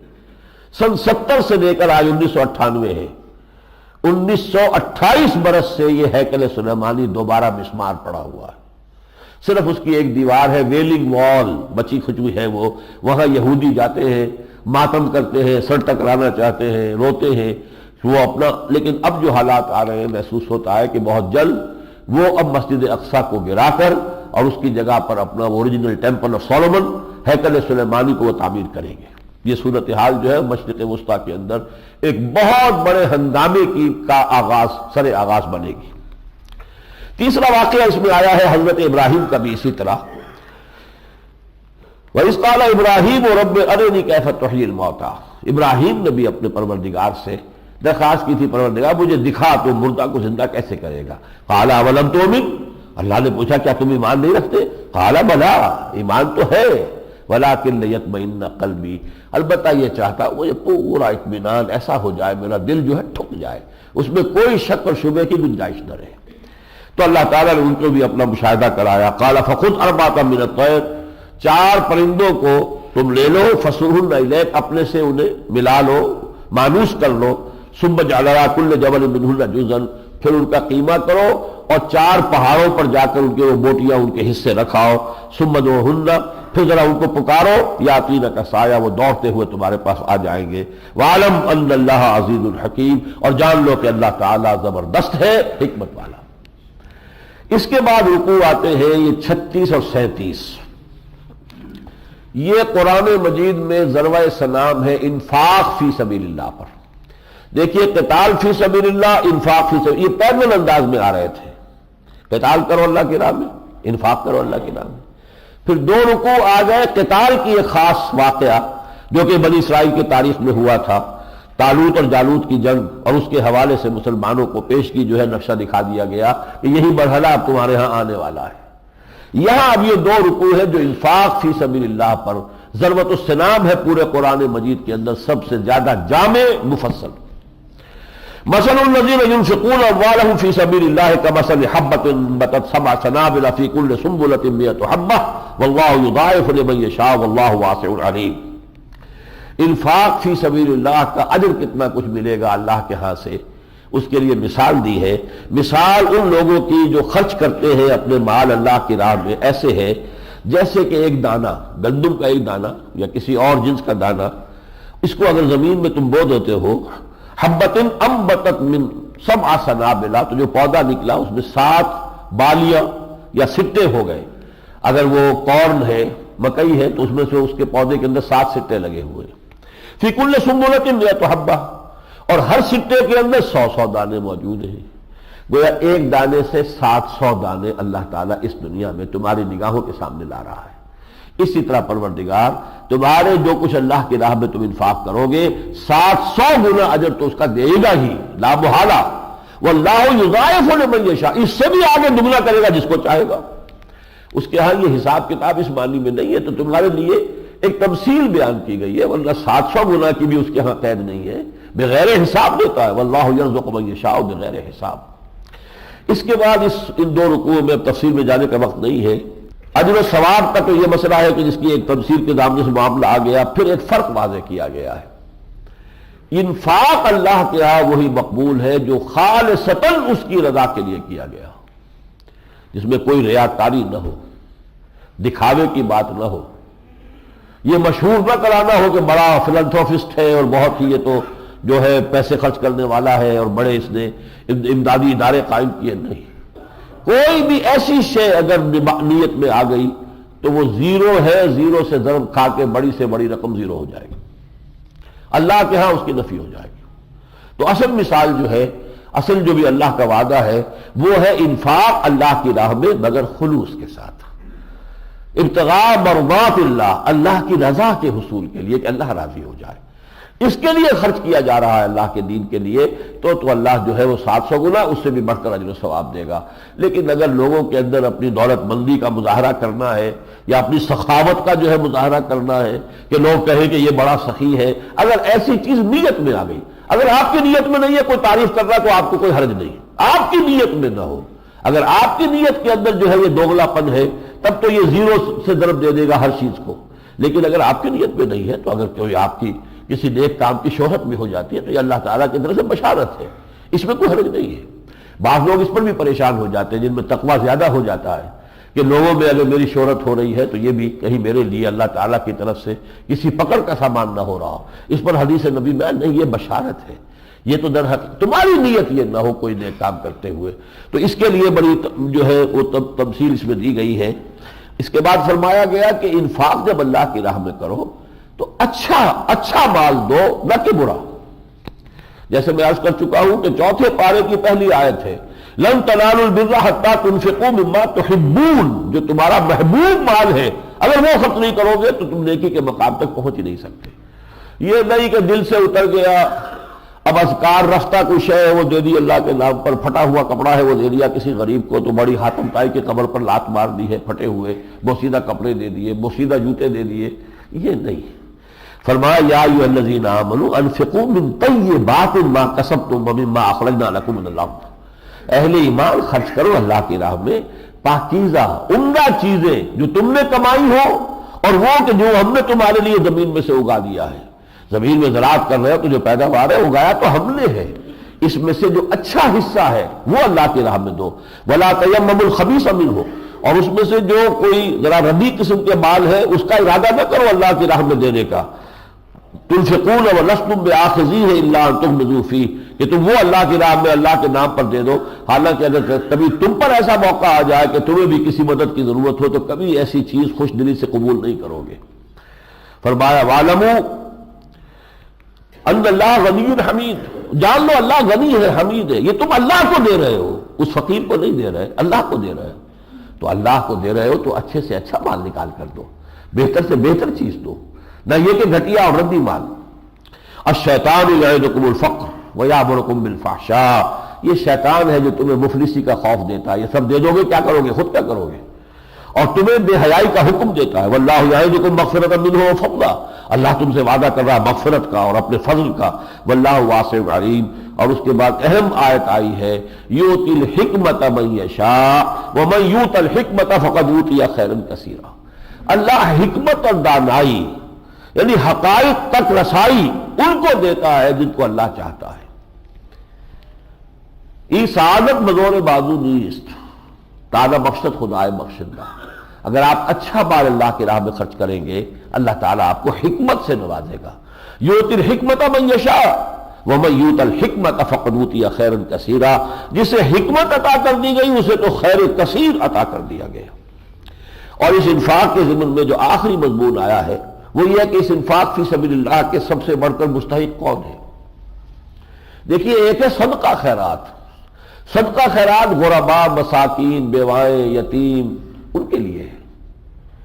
سن 70 سے لے کر آج 1998 ہے، 1928 برس سے یہ ہیکل سلیمانی دوبارہ مسمار پڑا ہوا ہے۔ صرف اس کی ایک دیوار ہے، ویلنگ وال بچی کھچوی ہے، وہ وہاں یہودی جاتے ہیں، ماتم کرتے ہیں، سر ٹکرانا چاہتے ہیں، روتے ہیں وہ اپنا۔ لیکن اب جو حالات آ رہے ہیں محسوس ہوتا ہے کہ بہت جلد وہ اب مسجد اقصیٰ کو گرا کر اور اس کی جگہ پر اپنا اوریجنل ٹیمپل آف سولومن ہیکل سلیمانی کو وہ تعمیر کریں گے۔ یہ صورتحال جو ہے مشرق وسطیٰ کے اندر ایک بہت بڑے ہنگامے کا سر آغاز بنے گی۔ تیسرا واقعہ اس میں آیا ہے حضرت ابراہیم کا بھی اسی طرح، وَإِذْ قَالَ إِبْرَاهِيمُ رَبِّ أَرِنِي كَيْفَ تُحْيِي الْمَوْتَىٰ، ابراہیم نے بھی اپنے پروردگار سے درخواست کی تھی، پروردگار مجھے دکھا تو مردہ کو زندہ کیسے کرے گا۔ قَالَ أَوَلَمْ تُؤْمِنْ، اللہ نے پوچھا کیا تم ایمان نہیں رکھتے؟ قَالَ بَلَىٰ، ایمان تو ہے، وَلَٰكِن لِيَطْمَئِنَّ قَلْبِي، البتہ یہ چاہتا مجھے پورا اطمینان ایسا ہو جائے، میرا دل جو ہے ٹھک جائے، اس میں کوئی شک اور شبہ کی گنجائش نہ رہے۔ تو اللہ تعالیٰ نے ان کو بھی اپنا مشاہدہ کرایا۔ قَالَ فَخُذْ أَرْبَعَةً مِّنَ الطَّيْرِ، 4 پرندوں کو تم لے لو، فَصُرْهُنَّ إِلَيْكَ، اپنے سے انہیں ملا لو، مانوس کر لو، ثُمَّ اجْعَلْ عَلَىٰ كُلِّ جَبَلٍ مِّنْهُنَّ جُزْءًا، پھر ان کا قیمہ کرو اور 4 پہاڑوں پر جا کر ان کے وہ بوٹیاں ان کے حصے رکھاؤ، ثُمَّ ادْعُوهُنَّ، پھر ذرا ان کو پکارو، یاتینک سایہ، وہ دوڑتے ہوئے تمہارے پاس آ جائیں گے۔ وَاعْلَمْ أَنَّ اللَّهَ عَزِيزٌ حَكِيمٌ، اور جان لو کہ اللہ تعالیٰ زبردست ہے، حکمت والا۔ اس کے بعد رکوع آتے ہیں یہ 36 اور 37۔ یہ قرآن مجید میں ضربہ سلام ہے انفاق فی سبیل اللہ پر۔ دیکھیے قتال فی سبیل اللہ، انفاق فی سبیل، یہ پیرل انداز میں آ رہے تھے، قتال کرو اللہ کی راہ میں، انفاق کرو اللہ کی راہ میں۔ پھر 2 رکوع آ گئے قتال کی ایک خاص واقعہ جو کہ بنی اسرائیل کی تاریخ میں ہوا تھا، طالوت اور جالوت کی جنگ، اور اس کے حوالے سے مسلمانوں کو پیش کی جو ہے نقشہ دکھا دیا گیا کہ یہی مرحلہ اب تمہارے ہاں آنے والا ہے۔ یہاں اب یہ 2 رکوع ہے جو انفاق فی سبیل اللہ پر ضربۃ السلام ہے پورے قرآن مجید کے اندر سب سے زیادہ جامع مفصل۔ مثل الذین ينفقون اموالهم فی سبیل اللہ کمثل حبۃ انبتت 7 سنابل فی کل سنبلۃ 100 حبۃ واللہ یضاعف لمن یشاء واللہ واسع علیم۔ انفاق فی سبیل اللہ کا اجر کتنا کچھ ملے گا اللہ کے ہاں سے، اس کے لیے مثال دی ہے۔ مثال ان لوگوں کی جو خرچ کرتے ہیں اپنے مال اللہ کی راہ میں، ایسے ہے جیسے کہ ایک دانہ، گندم کا ایک دانہ یا کسی اور جنس کا دانہ، اس کو اگر زمین میں تم بو دیتے ہو، حبۃ انبتت من 7 سنابل، تو جو پودا نکلا اس میں 7 بالیاں یا سٹے ہو گئے۔ اگر وہ کارن ہے، مکئی ہے، تو اس میں سے اس کے پودے کے اندر 7 سٹے لگے ہوئے، فی کل سنبلۃ 100 حبۃ، اور ہر سٹے کے اندر 100 دانے موجود ہیں۔ گویا ایک دانے سے 700 دانے اللہ تعالیٰ اس دنیا میں تمہاری نگاہوں کے سامنے لا رہا ہے۔ اسی طرح پروردگار تمہارے جو کچھ اللہ کی راہ میں تم انفاق کرو گے 700 گنا اجر تو اس کا دے گا ہی، لا محالہ۔ واللہ یضاعف لمن یشاء، اس سے بھی آگے دگنا کرے گا جس کو چاہے گا۔ اس کے ہاں یہ حساب کتاب اس معنی میں نہیں ہے، تو تمہارے لیے ایک تمثیل بیان کی گئی ہے، ورنہ 700 گنا کی بھی اس کے ہاں قید نہیں ہے، بغیر حساب دیتا ہے۔ واللہ یرزق من یشاء بغیر حساب۔ اس کے بعد ان 2 رکوعوں میں تفصیل میں جانے کا وقت نہیں ہے۔ اجر و ثواب کا تو یہ مسئلہ ہے کہ جس کی ایک تفصیل کے دامن سے معاملہ آ گیا، پھر ایک فرق واضح کیا گیا ہے۔ انفاق اللہ کے ہاں وہی مقبول ہے جو خالصتاً اس کی رضا کے لیے کیا گیا، جس میں کوئی ریاکاری نہ ہو، دکھاوے کی بات نہ ہو، یہ مشہور نہ کرانا ہو کہ بڑا فلانتھروپسٹ ہے اور بہت ہی یہ تو جو ہے پیسے خرچ کرنے والا ہے اور بڑے اس نے امدادی ادارے قائم کیے، نہیں۔ کوئی بھی ایسی شے اگر نیت میں آ گئی تو وہ زیرو ہے، زیرو سے ضرب کھا کے بڑی سے بڑی رقم زیرو ہو جائے گی، اللہ کے ہاں اس کی نفی ہو جائے گی۔ تو اصل مثال جو ہے، اصل جو بھی اللہ کا وعدہ ہے وہ ہے انفاق اللہ کی راہ میں مگر خلوص کے ساتھ، ابتغاء مرضات اللہ، اللہ کی رضا کے حصول کے لیے کہ اللہ راضی ہو جائے، اس کے لیے خرچ کیا جا رہا ہے اللہ کے دین کے لیے، تو اللہ جو ہے وہ 700 گنا اس سے بھی بڑھ کر اجر و ثواب دے گا۔ لیکن اگر لوگوں کے اندر اپنی دولت مندی کا مظاہرہ کرنا ہے یا اپنی سخاوت کا جو ہے مظاہرہ کرنا ہے کہ لوگ کہیں کہ یہ بڑا سخی ہے، اگر ایسی چیز نیت میں آ گئی، اگر آپ کی نیت میں نہیں ہے کوئی تعریف کر رہا تو آپ کو کوئی حرج نہیں، آپ کی نیت میں نہ ہو۔ اگر آپ کی نیت کے اندر جو ہے یہ دوغلا پن ہے تب تو یہ زیرو سے ضرب دے دے گا ہر چیز کو، لیکن اگر آپ کی نیت میں نہیں ہے تو اگر کوئی آپ کی کسی نیک کام کی شہرت بھی ہو جاتی ہے تو یہ اللہ تعالیٰ کی طرف سے بشارت ہے، اس میں کوئی حرج نہیں ہے۔ بعض لوگ اس پر بھی پریشان ہو جاتے ہیں جن میں تقویٰ زیادہ ہو جاتا ہے کہ لوگوں میں اگر میری شہرت ہو رہی ہے تو یہ بھی کہیں میرے لیے اللہ تعالیٰ کی طرف سے کسی پکڑ کا سامان نہ ہو رہا ہو۔ اس پر حدیث نبی میں نہیں، یہ بشارت ہے، یہ تو در حق تمہاری نیت یہ نہ ہو کوئی نیک کام کرتے ہوئے. تو اس کے لیے بڑی جو ہے وہ تمثیل اس میں دی گئی ہے. اس کے بعد فرمایا گیا کہ انفاق جب اللہ کی راہ میں کرو تو اچھا مال دو نہ کہ برا. جیسے میں عرض کر چکا ہوں کہ چوتھے پارے کی پہلی آیت ہے لن تنالوا البر حتى تنفقوا مما تحبون، جو تمہارا محبوب مال ہے اگر وہ خرچ نہیں کرو گے تو تم نیکی کے مقام تک پہنچ ہی نہیں سکتے. یہ نہیں کہ دل سے اتر گیا، اب اذکار رفتہ کوئی شے ہے وہ دے دی اللہ کے نام پر، پھٹا ہوا کپڑا ہے وہ دے دیا کسی غریب کو تو بڑی حاتم طائی کے قبر پر لات مار دی ہے پھٹے ہوئے، بوسیدہ کپڑے دے دیے، بوسیدہ جوتے دے دیے. یہ نہیں. فرمایا یا ایھا الذین آمنوا انفقوا من طیبات ما کسبتم ومما اخرجنا لکم من الارض. اہل ایمان خرچ کرو اللہ کی راہ میں پاکیزہ عمدہ چیزیں جو تم نے کمائی ہو، اور وہ کہ جو ہم نے تمہارے لیے زمین میں سے اگا دیا ہے. زمین میں زراعت کر رہے ہو تو جو پیداوار ہے اگایا تو ہم نے ہے، اس میں سے جو اچھا حصہ ہے وہ اللہ کی راہ میں دو. ولا تیمموا الخبیث منہ، اور اس میں سے جو کوئی ذرا ردی قسم کے مال ہے اس کا ارادہ نہ کرو اللہ کی راہ میں دینے کا. تنفقون ولستم بآخذیہ الا ان تغمضوا فیہ، کہ تم وہ اللہ کی راہ میں اللہ کے نام پر دے دو، حالانکہ اگر کبھی تم پر ایسا موقع آ جائے کہ تمہیں بھی کسی مدد کی ضرورت ہو تو کبھی ایسی چیز خوش دلی سے قبول نہیں کرو گے. فرمایا وَاعْلَمُوا ان اللہ غنی حمید، جان لو اللہ غنی ہے حمید ہے. یہ تم اللہ کو دے رہے ہو، اس فقیر کو نہیں دے رہے، اللہ کو دے رہے ہو. تو اللہ کو دے رہے ہو تو اچھے سے اچھا مال نکال کر دو، بہتر سے بہتر چیز دو، نہ یہ کہ گھٹیا اور ردی مال. الشیطان یعدکم الفقر ویأمرکم بالفحشاء، یہ شیطان ہے جو تمہیں مفلسی کا خوف دیتا ہے. یہ سب دے دو گے کیا کرو گے، خود کیا کرو گے، اور تمہیں بے حیائی کا حکم دیتا ہے. واللہ یعدکم مغفرۃ منہ وفضلا، اللہ تم سے وعدہ کر رہا ہے مغفرت کا اور اپنے فضل کا. واللہ واسع علیم. اور اس کے بعد اہم آیت آئی ہے یؤتی الحکمۃ من یشاء ومن یؤت الحکمۃ فقد اوتی خیرا کثیرا. اللہ حکمت اور دانائی یعنی حقائق تک رسائی ان کو دیتا ہے جن کو اللہ چاہتا ہے. ای سعادت بزور بازو نیست تازہ بخشت خدائے بخشندہ. اگر آپ اچھا مال اللہ کی راہ میں خرچ کریں گے اللہ تعالیٰ آپ کو حکمت سے نوازے گا. یؤتی الحکمۃ من یشاء ومن یؤت الحکمۃ فقد اوتی خیرا کثیرا. جسے حکمت عطا کر دی گئی اسے تو خیر کثیر عطا کر دیا گیا. اور اس انفاق کے ضمن میں جو آخری مضمون آیا ہے وہ یہ ہے کہ اس انفاق فی سبیل اللہ کے سب سے بڑھ کر مستحق کون ہے. دیکھیے ایک ہے صدقہ خیرات. صدقہ خیرات غرباء، مساکین، بیوائیں، یتیم ان کے لیے ہے.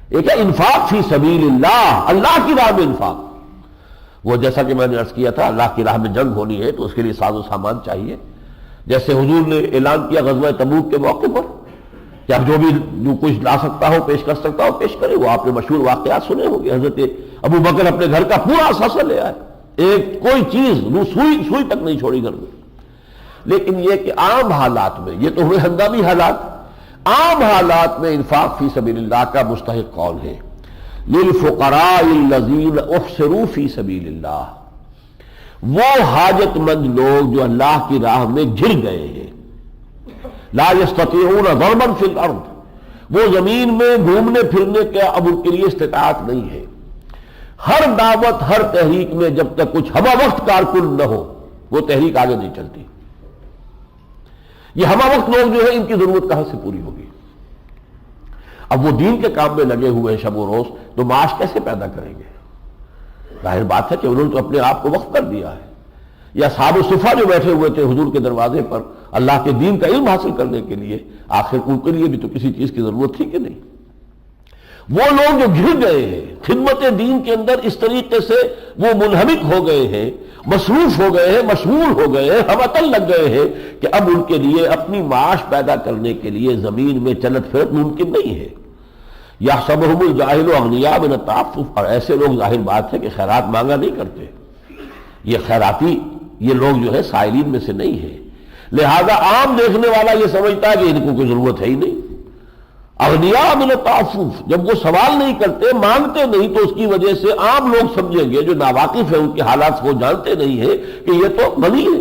ایک ہے انفاق فی سبیل اللہ، اللہ کی راہ میں انفاق. وہ جیسا کہ میں نے عرض کیا تھا اللہ کی راہ میں جنگ ہونی ہے تو اس کے لیے ساز و سامان چاہیے. جیسے حضور نے اعلان کیا غزوہ تبوک کے موقع پر کہ اب جو بھی جو کچھ لا سکتا ہو پیش کر سکتا ہو پیش کرے. وہ آپ نے مشہور واقعات سنے ہوں گے. حضرت ابو بکر اپنے گھر کا پورا اثاثہ لے آئے، ایک کوئی چیز سوئی تک نہیں چھوڑی گھر میں. لیکن یہ کہ عام حالات میں، یہ تو ہوئے ہنگامی حالات، عام حالات میں انفاق فی سبیل اللہ کا مستحق کون ہے. للفقراء الذین احصروا فی سبیل اللہ، وہ حاجت مند لوگ جو اللہ کی راہ میں گھر گئے ہیں. لا یستطیعون ضربا فی الارض، وہ زمین میں گھومنے پھرنے کا اب ان کے لیے استطاعت نہیں ہے. ہر دعوت ہر تحریک میں جب تک کچھ ہمہ وقت کارکن نہ ہو وہ تحریک آگے نہیں چلتی. یہ ہمہ وقت لوگ جو ہے ان کی ضرورت کہاں سے پوری ہوگی. اب وہ دین کے کام میں لگے ہوئے ہیں شب و روز تو معاش کیسے پیدا کریں گے. ظاہر بات ہے کہ انہوں نے تو اپنے آپ کو وقف کر دیا ہے. یا اصحاب الصفا جو بیٹھے ہوئے تھے حضور کے دروازے پر اللہ کے دین کا علم حاصل کرنے کے لیے، آخر ان کے لیے بھی تو کسی چیز کی ضرورت تھی کہ نہیں. وہ لوگ جو گھر گئے ہیں خدمت دین کے اندر اس طریقے سے وہ منہمک ہو گئے ہیں، مصروف ہو گئے ہیں، مشغول ہو گئے ہیں، ہمتن لگ گئے ہیں کہ اب ان کے لیے اپنی معاش پیدا کرنے کے لیے زمین میں چلت پھرت ممکن نہیں ہے. یحسبهم الجاہل اغنیاء من التعفف، اور ایسے لوگ ظاہر بات ہے کہ خیرات مانگا نہیں کرتے. یہ خیراتی یہ لوگ جو ہے سائلین میں سے نہیں ہے. لہذا عام دیکھنے والا یہ سمجھتا ہے کہ ان کو کوئی ضرورت ہے ہی نہیں. اغنیاء من التعفف، جب وہ سوال نہیں کرتے مانگتے نہیں تو اس کی وجہ سے عام لوگ سمجھیں گے جو ناواقف ہیں ان کے حالات کو جانتے نہیں ہیں کہ یہ تو غنی ہے.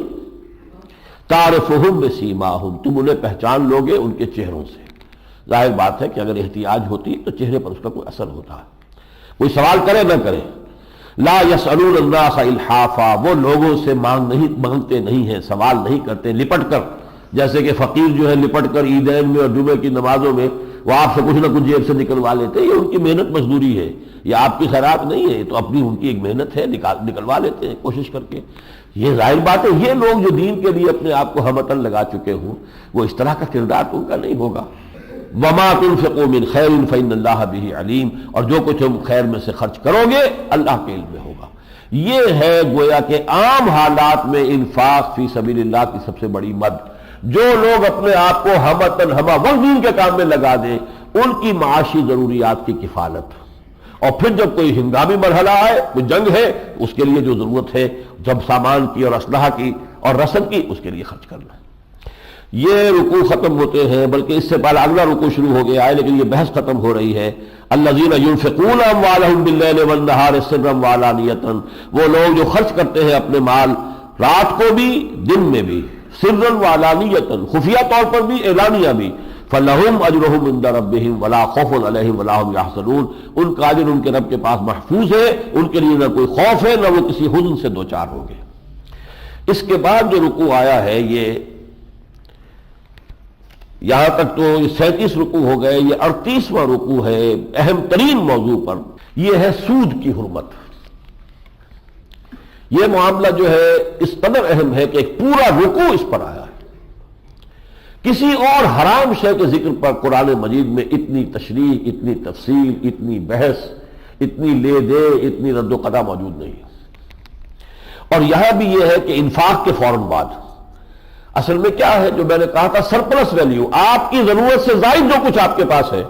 تعرفهم بسیماہم، تم انہیں پہچان لوگے ان کے چہروں سے. ظاہر بات ہے کہ اگر احتیاج ہوتی تو چہرے پر اس کا کوئی اثر ہوتا ہے. کوئی سوال کرے نہ کرے لا یسألون الناس الحافا، وہ لوگوں سے مانگتے نہیں ہیں، سوال نہیں کرتے لپٹ کر، جیسے کہ فقیر جو ہے لپٹ کر عیدین میں اور جمعے کی نمازوں میں وہ آپ سے کچھ نہ کچھ جیب سے نکلوا لیتے ہیں، یہ ان کی محنت مزدوری ہے، یہ آپ کی خیرات نہیں ہے، تو اپنی ان کی ایک محنت ہے، نکلوا لیتے ہیں کوشش کر کے۔ یہ ظاہر بات ہے یہ لوگ جو دین کے لیے اپنے آپ کو ہمتن لگا چکے ہوں، وہ اس طرح کا کردار ان کا نہیں ہوگا۔ وما تنفقوا من خیر فإن اللہ بہ علیم، اور جو کچھ تم خیر میں سے خرچ کرو گے اللہ کے علم میں ہوگا۔ یہ ہے گویا کہ عام حالات میں انفاق فی سبیل اللہ کی سب سے بڑی مد۔ جو لوگ اپنے آپ کو ہمتن ہمہ وقت دین کے کام میں لگا دیں، ان کی معاشی ضروریات کی کفالت، اور پھر جب کوئی ہنگامی مرحلہ آئے، کوئی جنگ ہے، اس کے لیے جو ضرورت ہے جب سامان کی اور اسلحہ کی اور رسد کی، اس کے لیے خرچ کرنا۔ یہ رکوع ختم ہوتے ہیں، بلکہ اس سے پہلے اگلا رکوع شروع ہو گیا ہے، لیکن یہ بحث ختم ہو رہی ہے۔ الذین ينفقون اموالهم باللیل والنہار سرا وعلانیۃ، وہ لوگ جو خرچ کرتے ہیں اپنے مال رات کو بھی دن میں بھی، سرا وعلانیۃ، خفیہ طور پر بھی اعلانیہ بھی، فلہم اجرہم عند ربہم ولا خوف علیہم ولا هم یحزنون، ان کا اجر ان کے رب کے پاس محفوظ ہے، ان کے لیے نہ کوئی خوف ہے، نہ وہ کسی حزن سے دوچار ہوں گے۔ اس کے بعد جو رکوع آیا ہے، یہ یہاں تک تو 37 رکوع ہو گئے، یہ 38واں رکوع ہے اہم ترین موضوع پر، یہ ہے سود کی حرمت۔ یہ معاملہ جو ہے اس قدر اہم ہے کہ ایک پورا رکوع اس پر آیا ہے۔ کسی اور حرام شے کے ذکر پر قرآن مجید میں اتنی تشریح، اتنی تفصیل، اتنی بحث، اتنی لے دے، اتنی رد و قضا موجود نہیں۔ اور یہاں بھی یہ ہے کہ انفاق کے فوراً بعد اصل میں کیا ہے، جو میں نے کہا تھا سرپلس ویلیو، آپ کی ضرورت سے زائد جو کچھ آپ کے پاس ہے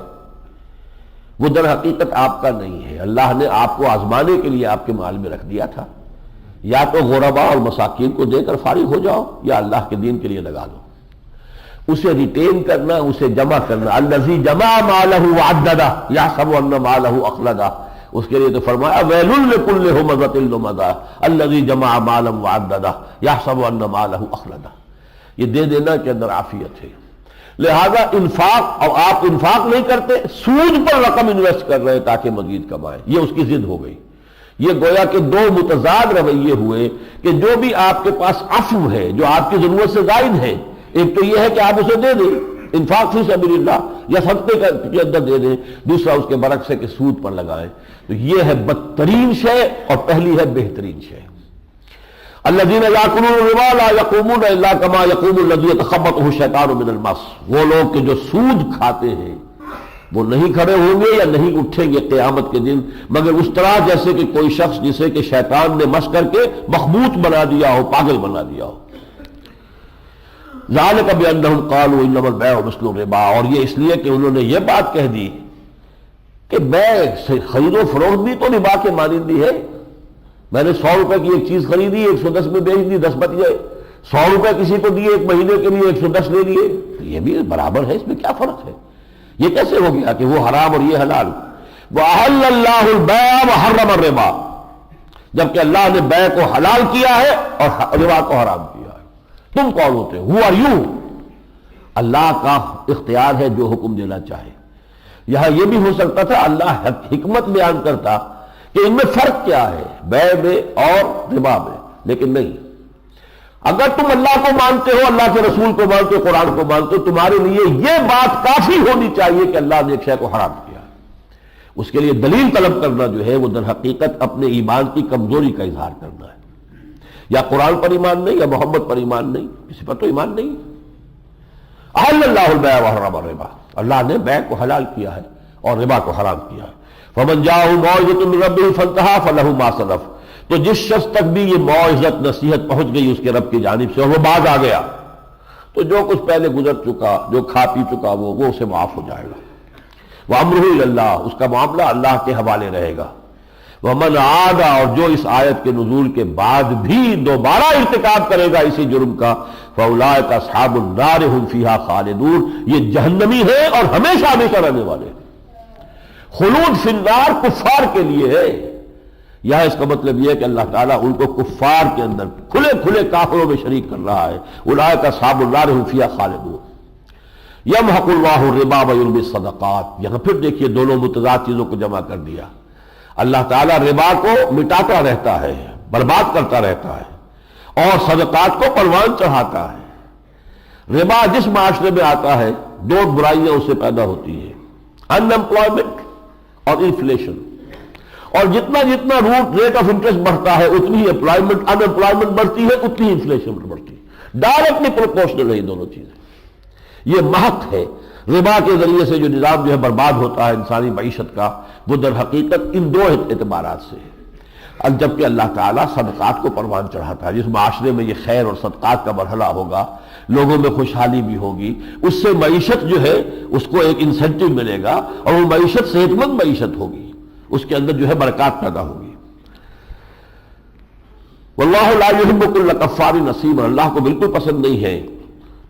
وہ در حقیقت آپ کا نہیں ہے، اللہ نے آپ کو آزمانے کے لیے آپ کے مال میں رکھ دیا تھا۔ یا تو غرباء اور مساکین کو دے کر فارغ ہو جاؤ، یا اللہ کے دین کے لیے لگا دو۔ اسے ریٹین کرنا، اسے جمع کرنا، الذی جمع مالہ وعددہ یحسب ان مالہ اخلدہ، اس کے لیے تو فرمایا ویل لکل ہمزۃ لمزہ الذی جمع مالا وعددہ یحسب ان مالہ اخلدہ۔ یہ دے دینا کے اندر عافیت ہے۔ لہذا انفاق، اور آپ انفاق نہیں کرتے، سود پر رقم انویسٹ کر رہے تاکہ مزید کمائیں، یہ اس کی ضد ہو گئی۔ یہ گویا کہ دو متضاد رویے ہوئے کہ جو بھی آپ کے پاس عفو ہے، جو آپ کی ضرورت سے زائد ہے، ایک تو یہ ہے کہ آپ اسے دے دیں انفاق فی سبیل اللہ یا صدقے کے اندر دے دیں، دوسرا اس کے برعکس ہے کہ سود پر لگائیں۔ تو یہ ہے بدترین شے اور پہلی ہے بہترین شے۔ الذین یاکلون الربا لا یقومون الا کما یقوم الذی یتخبطہ الشیطان من المس، وہ لوگ کہ جو سود کھاتے ہیں وہ نہیں کھڑے ہوں گے یا نہیں اٹھیں گے قیامت کے دن مگر اس طرح جیسے کہ کوئی شخص جسے کہ شیطان نے مس کر کے مخبوط بنا دیا ہو، پاگل بنا دیا ہو۔ ذالک بانہم قالوا انما البیع مثل الربا، اور یہ اس لیے کہ انہوں نے یہ بات کہہ دی کہ بیع سے خرید و فروخت بھی تو ربا کے مانندی ہے۔ میں نے 100 روپے کی ایک چیز خریدی، 110 میں بیچ دی، 10 بچ گئے۔ 100 روپے کسی کو دیے ایک مہینے کے لیے، 110 لے لیے، تو یہ بھی برابر ہے، اس میں کیا فرق ہے؟ یہ کیسے ہو گیا کہ وہ حرام اور یہ حلال؟ وَأَحَلَّ اللَّهُ الْبَيْعَ وَحَرَّمَ الرِّبَا، جبکہ اللہ نے بیع کو حلال کیا ہے اور ربا کو حرام کیا ہے۔ تم کون ہوتے ہو؟ Who are you؟ اللہ کا اختیار ہے جو حکم دینا چاہے۔ یہاں یہ بھی ہو سکتا تھا اللہ حکمت بیان کرتا کہ ان میں فرق کیا ہے بیع میں اور ربا میں، لیکن نہیں۔ اگر تم اللہ کو مانتے ہو، اللہ کے رسول کو مانتے ہو، قرآن کو مانتے ہو، تمہارے لیے یہ بات کافی ہونی چاہیے کہ اللہ نے ایک شے کو حرام کیا ہے۔ اس کے لیے دلیل طلب کرنا جو ہے وہ در حقیقت اپنے ایمان کی کمزوری کا اظہار کرنا ہے۔ یا قرآن پر ایمان نہیں، یا محمد پر ایمان نہیں، کسی پر تو ایمان نہیں۔ احل اللہ البیع وحرم الربا، اللہ نے بیع کو حلال کیا ہے اور ربا کو حرام کیا ہے۔ فمن جاءہ موعظۃ من ربہ فانتہی فلہ ما سلف، تو جس شخص تک بھی یہ موعظت نصیحت پہنچ گئی اس کے رب کی جانب سے اور وہ باز آ گیا، تو جو کچھ پہلے گزر چکا، جو کھا پی چکا وہ اسے معاف ہو جائے گا۔ وامرہ الی اللہ، اس کا معاملہ اللہ کے حوالے رہے گا۔ ومن عاد، اور جو اس آیت کے نزول کے بعد بھی دوبارہ ارتکاب کرے گا اسی جرم کا، فاولئک اصحاب النار هم فیہا خالدون، یہ جہنمی ہے اور ہمیشہ ہمیشہ رہنے والے ہیں۔ خلود فی النار کفار کے لیے ہے، یہاں اس کا مطلب یہ ہے کہ اللہ تعالیٰ ان کو کفار کے اندر کھلے کھلے کافروں میں شریک کر رہا ہے۔ اولئک اصحاب النار هم فیہا خالدون۔ یمحق اللہ الربا ویربی الصدقات، یہاں پھر دیکھیے دونوں متضاد چیزوں کو جمع کر دیا۔ اللہ تعالیٰ ربا کو مٹاتا رہتا ہے، برباد کرتا رہتا ہے اور صدقات کو پروان چڑھاتا ہے۔ ربا جس معاشرے میں آتا ہے دو برائیاں اس سے پیدا ہوتی ہیں، ان امپلائمنٹ اور انفلیشن، اور جتنا جتنا ریٹ آف انٹرسٹ بڑھتا ہے اتنی ہی ان امپلائمنٹ بڑھتی ہے، اتنی انفلیشن بڑھتی ہے، ڈائریکٹلی پروپورشنل ہے یہ دونوں چیزیں۔ یہ محق ہے، ربا کے ذریعے سے جو نظام جو ہے برباد ہوتا ہے انسانی معیشت کا، وہ در حقیقت ان دو اعتبارات سے ہے۔ جبکہ اللہ تعالیٰ صدقات کو پروان چڑھاتا ہے، جس معاشرے میں یہ خیر اور صدقات کا مرحلہ ہوگا، لوگوں میں خوشحالی بھی ہوگی، اس سے معیشت جو ہے اس کو ایک انسینٹیو ملے گا اور وہ معیشت صحت مند معیشت ہوگی، اس کے اندر جو ہے برکات پیدا ہوگی۔ واللہ لا یحب کل کفار نثیم، اللہ کو بالکل پسند نہیں ہے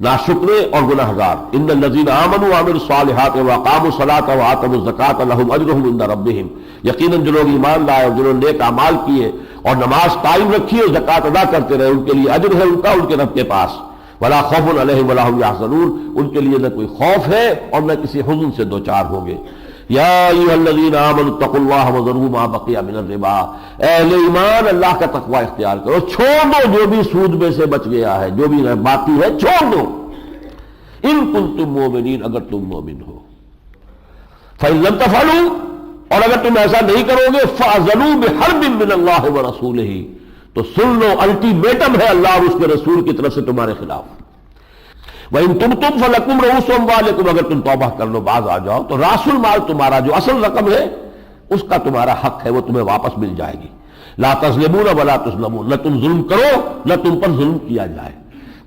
ناشکرے اور گناہگار۔ ان الذین آمنوا وعملوا الصالحات واقاموا الصلاة وآتوا الزکاة لهم اجرهم عند ربهم، یقیناً جو لوگ ایمان لائے اور جنہوں نے نیک اعمال کیے اور نماز قائم رکھی اور زکوٰۃ ادا کرتے رہے، ان کے لیے اجر ہے ان کا ان کے رب کے پاس۔ ولا خوف علیہم ولا هم يحزنون، ان کے لیے نہ کوئی خوف ہے اور نہ کسی حزن سے دوچار ہوں گے۔ یا ایھا الذین آمنوا اتقوا اللہ وذروا ما بقی من الربا، اے اہل ایمان اللہ کا تقوی اختیار کرو، چھوڑ دو جو بھی سود میں سے بچ گیا ہے، جو بھی باقی ہے چھوڑ دو، ان کنتم مؤمنین، اگر تم مومن ہو۔ فإن لم تفعلوا، اور اگر تم ایسا نہیں کرو گے، فأذنوا بحرب من اللہ ورسولہ، تو سن لو الٹیمیٹم ہے اللہ اور اس کے رسول کی طرف سے تمہارے خلاف۔ وَإِن تُبْتُمْ فَلَكُمْ رُءُوسُ أَمْوَالِكُمْ، اگر تم توبہ کر لو باز آ جاؤ تو راس المال تمہارا جو اصل رقم ہے اس کا تمہارا حق ہے، وہ تمہیں واپس مل جائے گی۔ لا تظلمون ولا تظلمون، نہ تم ظلم کرو نہ تم پر ظلم کیا جائے۔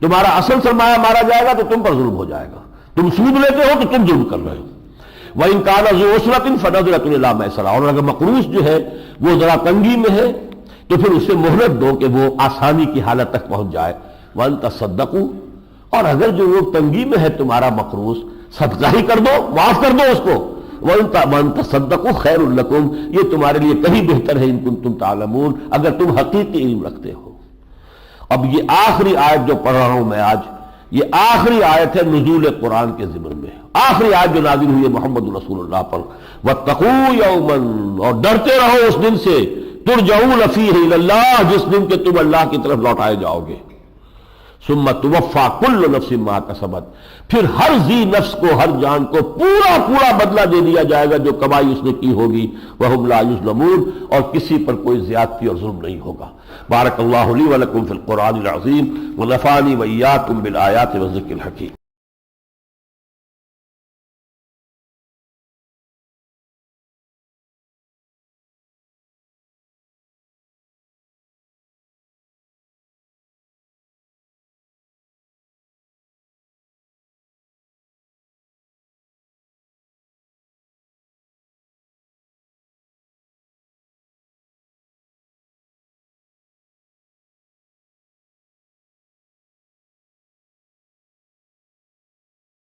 تمہارا اصل سرمایہ مارا جائے گا تو تم پر ظلم ہو جائے گا، تم سود لیتے ہو تو تم ظلم کر رہے ہو۔ وَإِن كَانَ ذُو عُسْرَةٍ فَنَظِرَةٌ إِلَىٰ مَيْسَرَةٍ، اور اگر مقروض جو ہے وہ ذرا تنگی میں ہے تو پھر اسے مہلت دو کہ وہ آسانی کی حالت تک پہنچ جائے۔ وَأَن تَصَدَّقُوا، اور اگر جو وہ تنگی میں ہے تمہارا مقروض، صدقہ ہی کر دو، معاف کر دو اس کو۔ وَأَن تَصَدَّقُوا خَيْرٌ لَكُمْ، یہ تمہارے لیے کہیں بہتر ہے، ان کنتم تعلمون، اگر تم حقیقی علم رکھتے ہو۔ اب یہ آخری آیت جو پڑھ رہا ہوں میں آج، یہ آخری آیت ہے نزول قرآن کے ضمن میں، آخری آیت جو نازل ہوئی ہے محمد رسول اللہ پر۔ وَاتَّقُوا يَوْمًا، اور ڈرتے رہو اس دن سے، ترجعون فیہ الی اللہ، جس دن کہ تم اللہ کی طرف لوٹائے جاؤ گے۔ ثم توفی کل نفس ما کسبت، پھر ہر ذی نفس کو، ہر جان کو پورا بدلہ دے دیا جائے گا جو کمائی اس نے کی ہوگی۔ وہم لا یظلمون، اور کسی پر کوئی زیادتی اور ظلم نہیں ہوگا۔ بارک اللہ لی ولکم فی القرآن العظیم ونفعنی وإیاکم بالآیات والذکر الحکیم۔